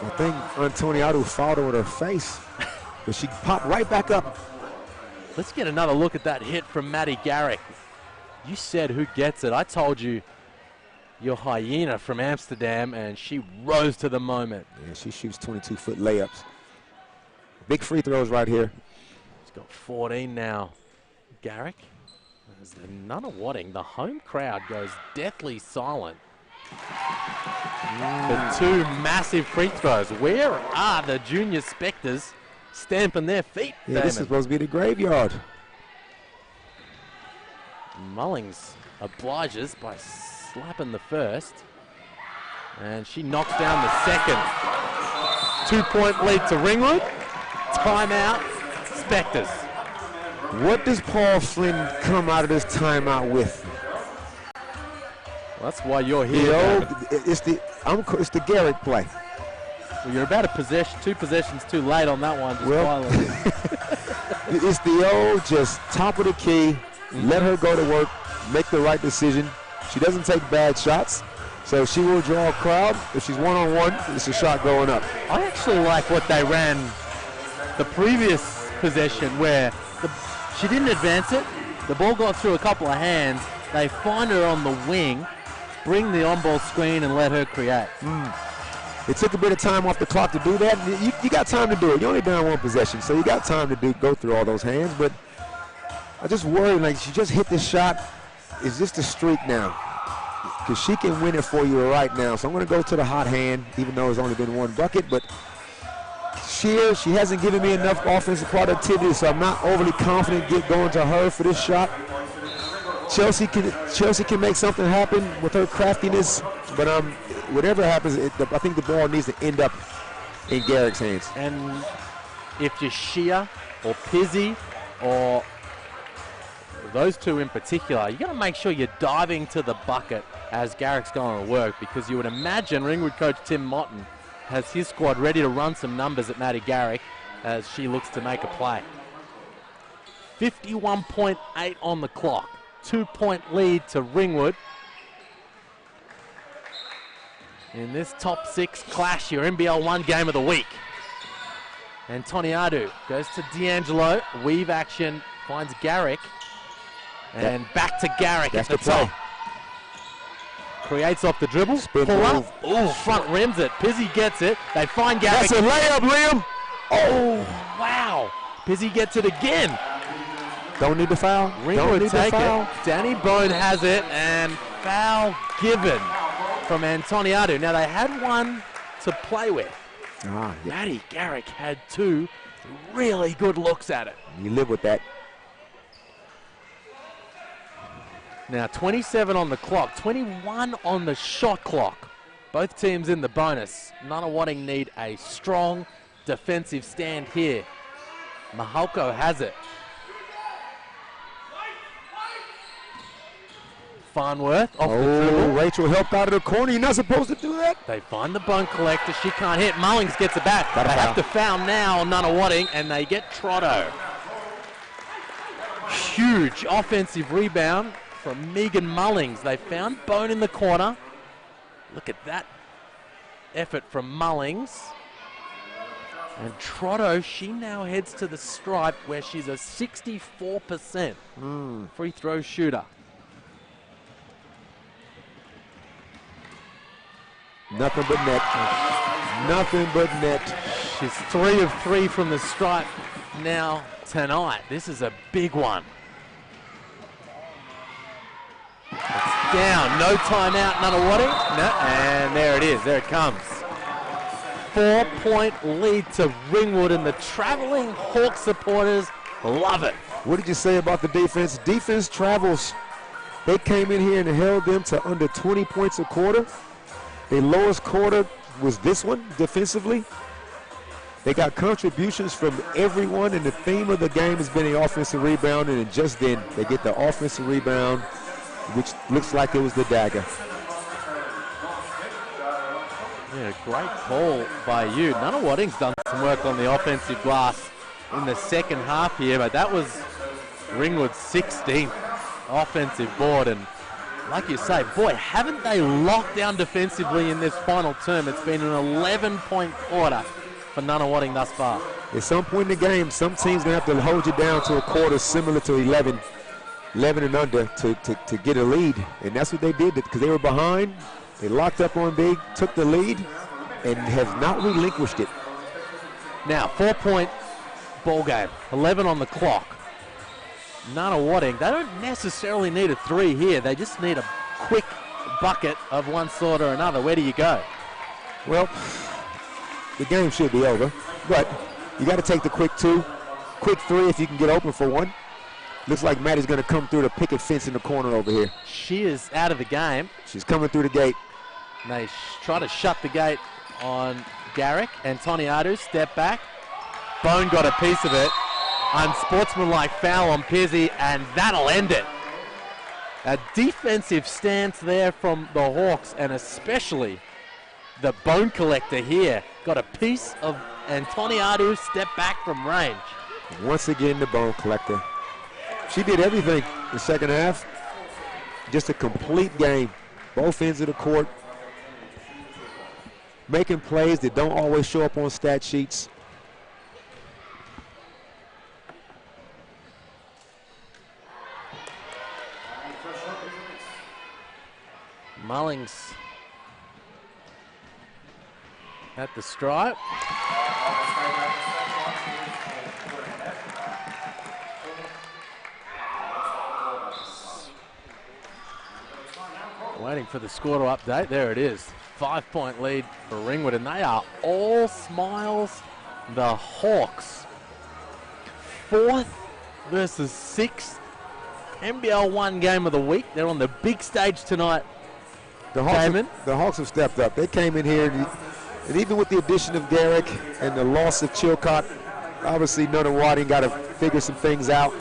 I think Antoniado fouled her with her face, but she popped right back up. Let's get another look at that hit from Maddie Garrick. You said who gets it. I told you your hyena from Amsterdam, and she rose to the moment. Yeah, she shoots 22-foot layups. Big free throws right here. She's got 14 now. Garrick. As the Nunawading, the home crowd goes deathly silent. The 2 massive free throws. Where are the junior Spectres stamping their feet, Yeah, this is supposed to be the graveyard. Mullings obliges by slapping the first. And she knocks down the second. 2-point lead to Ringwood. Timeout, Spectres. What does Paul Flynn come out of this timeout with? Well, that's why you're here. It's the Garrick play. Well, you're about a 2 possessions too late on that one. Just Well, it's the old just top of the key, let her go to work, make the right decision. She doesn't take bad shots, so she will draw a crowd. If she's one-on-one, it's a shot going up. I actually like what they ran the previous possession where the She didn't advance it. The ball got through a couple of hands. They find her on the wing, bring the on-ball screen, and let her create. It took a bit of time off the clock to do that. You got time to do it. You're only down one possession, so you got time to go through all those hands. But I just worry, like, she just hit this shot. Is this the streak now? Because she can win it for you right now. So I'm going to go to the hot hand, even though it's only been one bucket. But she hasn't given me enough offensive productivity, so I'm not overly confident going to her for this shot. Chelsea can make something happen with her craftiness, but whatever happens, I think the ball needs to end up in Garrick's hands. And if you're Shia or Pizzy or those two in particular, you got to make sure you're diving to the bucket as Garrick's going to work, because you would imagine Ringwood coach Tim Motton has his squad ready to run some numbers at Maddie Garrick as she looks to make a play. 51.8 on the clock. 2-point lead to Ringwood. In this top 6 clash, your NBL1 game of the week. Antoniadou goes to D'Angelo. Weave action, finds Garrick. And back to Garrick at the top. Creates off the dribble. Spin pull move. up. Oh, front rims it. Pizzy gets it. They find Garrick. That's a layup, Liam. Oh, wow. Pizzy gets it again. Don't need the foul. Ringwood take it. Danny Bone has it, and foul given from Antoniadou. Now they had one to play with. Maddie Garrick had 2 really good looks at it. You live with that. Now 27 on the clock, 21 on the shot clock. Both teams in the bonus. Nunawading need a strong defensive stand here. Mahalko has it. Farnworth off the dribble. Rachel helped out of the corner. You're not supposed to do that. They find the bone collector. She can't hit. Mullings gets it back. They have to foul now on Nunawading, and they get Trotto. Huge offensive rebound from Megan Mullings. They found Bone in the corner. Look at that effort from Mullings. And Trotto, she now heads to the stripe where she's a 64% free throw shooter. Nothing but net. Nothing but net. She's 3 of 3 from the stripe now tonight. This is a big one. It's down. No timeout, Nunawading. No, and there it is. There it comes. 4-point lead to Ringwood, and the traveling Hawk supporters love it. What did you say about the defense? Defense travels. They came in here and held them to under 20 points a quarter. The lowest quarter was this one defensively. They got contributions from everyone, and the theme of the game has been the offensive rebound, and just then they get the offensive rebound, which looks like it was the dagger. Yeah, great call by you. Nunawading's done some work on the offensive glass in the second half here, but that was Ringwood's 16th offensive board, and like you say, boy, haven't they locked down defensively in this final term. It's been an 11-point quarter for Nunawading thus far. At some point in the game, some teams going to have to hold you down to a quarter similar to 11 and under to get a lead. And that's what they did, because they were behind. They locked up on big, took the lead, and have not relinquished it. Now, 4-point ball game, 11 on the clock. Nunawading, they don't necessarily need a 3 here. They just need a quick bucket of one sort or another. Where do you go? Well, the game should be over, but you got to take the quick 2, quick 3 if you can get open for one. Looks like Maddie's going to come through the picket fence in the corner over here. She is out of the game. She's coming through the gate. They try to shut the gate on Garrick. Antoniadou, step back. Bone got a piece of it. Unsportsmanlike foul on Pizzy, and that'll end it. A defensive stance there from the Hawks, and especially the bone collector here. Got a piece of Antoniadou, step back from range. Once again, the bone collector. She did everything in the second half. Just a complete game. Both ends of the court. Making plays that don't always show up on stat sheets. Mullings at the stripe. Waiting for the score to update. There it is. 5-point lead for Ringwood, and they are all smiles. The Hawks. 4th versus 6th NBL1 game of the week. They're on the big stage tonight. The Hawks have stepped up. They came in here, and even with the addition of Garrick and the loss of Chilcott, obviously Nunawading got to figure some things out.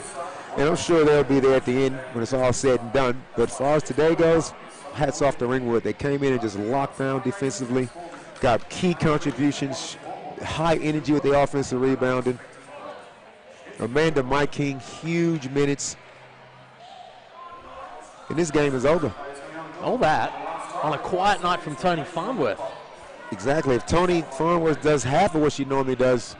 And I'm sure they'll be there at the end when it's all said and done. But as far as today goes, hats off to Ringwood. They came in and just locked down defensively, got key contributions, high energy with the offensive rebounding. Amanda Mike King, huge minutes. And this game is over. All that on a quiet night from Tony Farnworth. Exactly. If Tony Farnworth does half of what she normally does.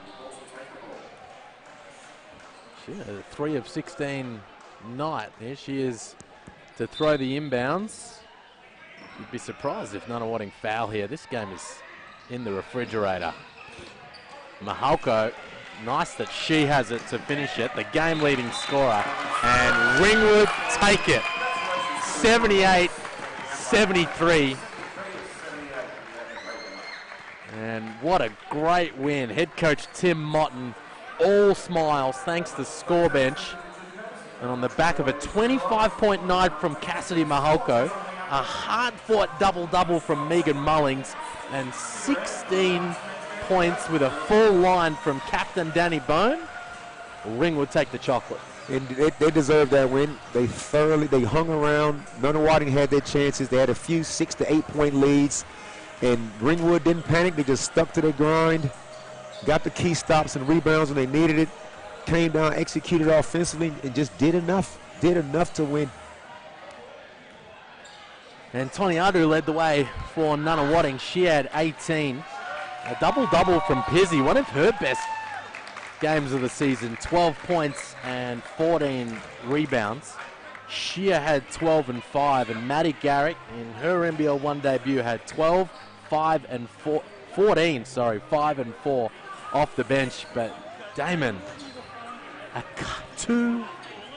She had a 3 of 16 night. There she is to throw the inbounds. You'd be surprised if Nunawading foul here. This game is in the refrigerator. Mahalko, nice that she has it to finish it. The game-leading scorer. And Ringwood take it. 78-73. And what a great win. Head coach Tim Motton, all smiles thanks to score bench. And on the back of a 25-point night from Cassidy Mahalko, a hard-fought double-double from Megan Mullings, and 16 points with a full line from captain Danny Bone. Ringwood take the chocolate. And they deserved that win. They hung around. Nunawading had their chances. They had a few 6 to 8 point leads. And Ringwood didn't panic. They just stuck to their grind. Got the key stops and rebounds when they needed it. Came down, executed offensively, and just did enough. Did enough to win. And Tony Adu led the way for Nunawading. She had 18. A double-double from Pizzy, one of her best games of the season. 12 points and 14 rebounds. Shea had 12 and 5, and Maddie Garrick in her NBL1 debut had 12, 5 and 14, 5 and 4 off the bench. But Damon, 2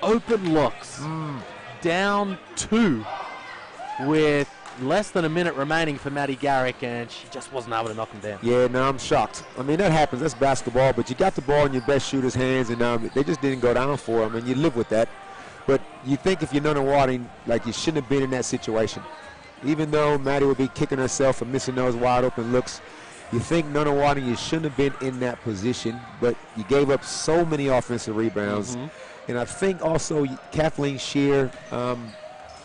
open looks, down 2 with less than a minute remaining for Maddie Garrick, and she just wasn't able to knock him down. Yeah, no, I'm shocked. I mean, that happens. That's basketball, but you got the ball in your best shooter's hands, and they just didn't go down for him, and you live with that. But you think if you're Nunawading, like, you shouldn't have been in that situation. Even though Maddie would be kicking herself for missing those wide open looks, you think Nunawading, you shouldn't have been in that position, but you gave up so many offensive rebounds. And I think also Kathleen Shear,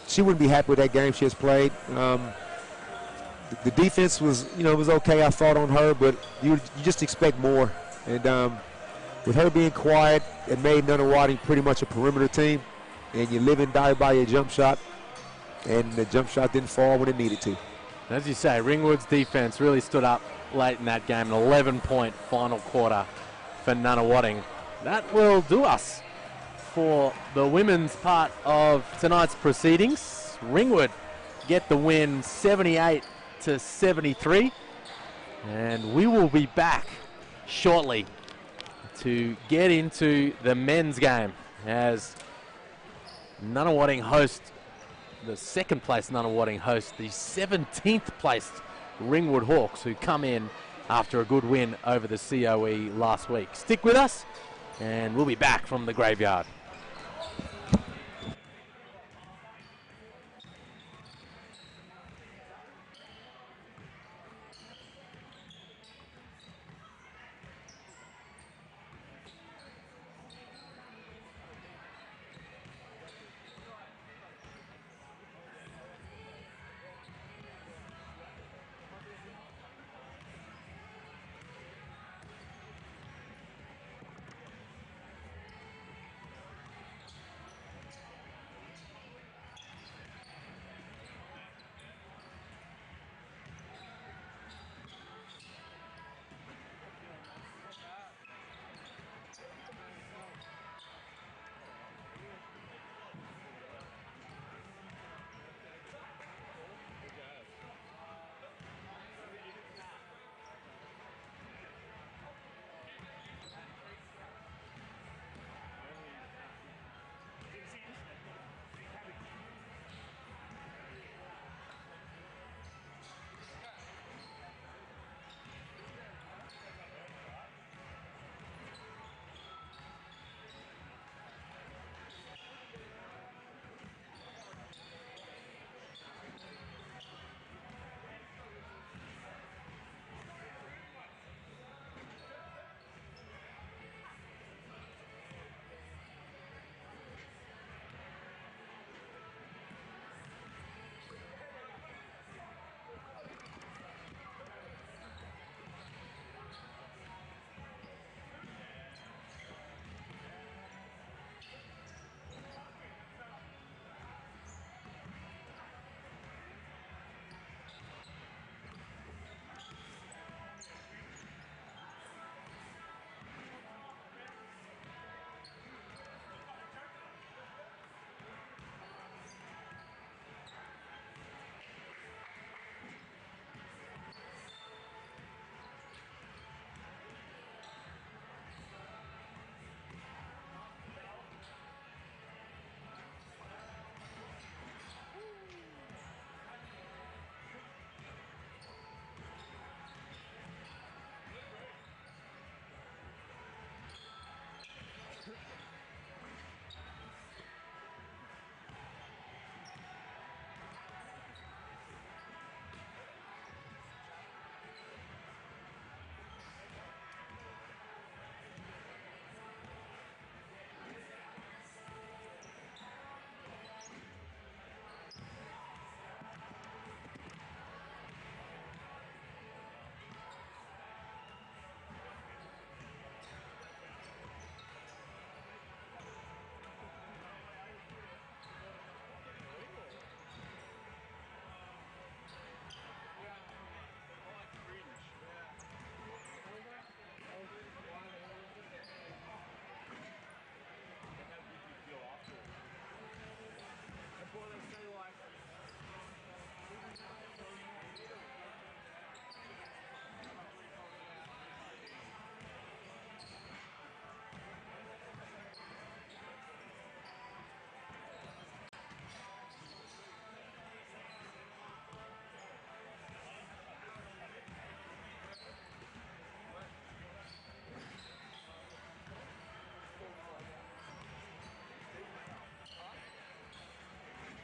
she wouldn't be happy with that game she has played. The defense was, was okay, I thought, on her, but you just expect more. And with her being quiet, it made Nunawading pretty much a perimeter team. And you live and die by your jump shot, and the jump shot didn't fall when it needed to. As you say, Ringwood's defense really stood up late in that game. An 11-point final quarter for Nunawading. That will do us for the women's part of tonight's proceedings. Ringwood get the win 78-73. And we will be back shortly to get into the men's game as Nunawading host the second place Nunawading host the 17th placed Ringwood Hawks, who come in after a good win over the COE last week. Stick with us and we'll be back from the graveyard.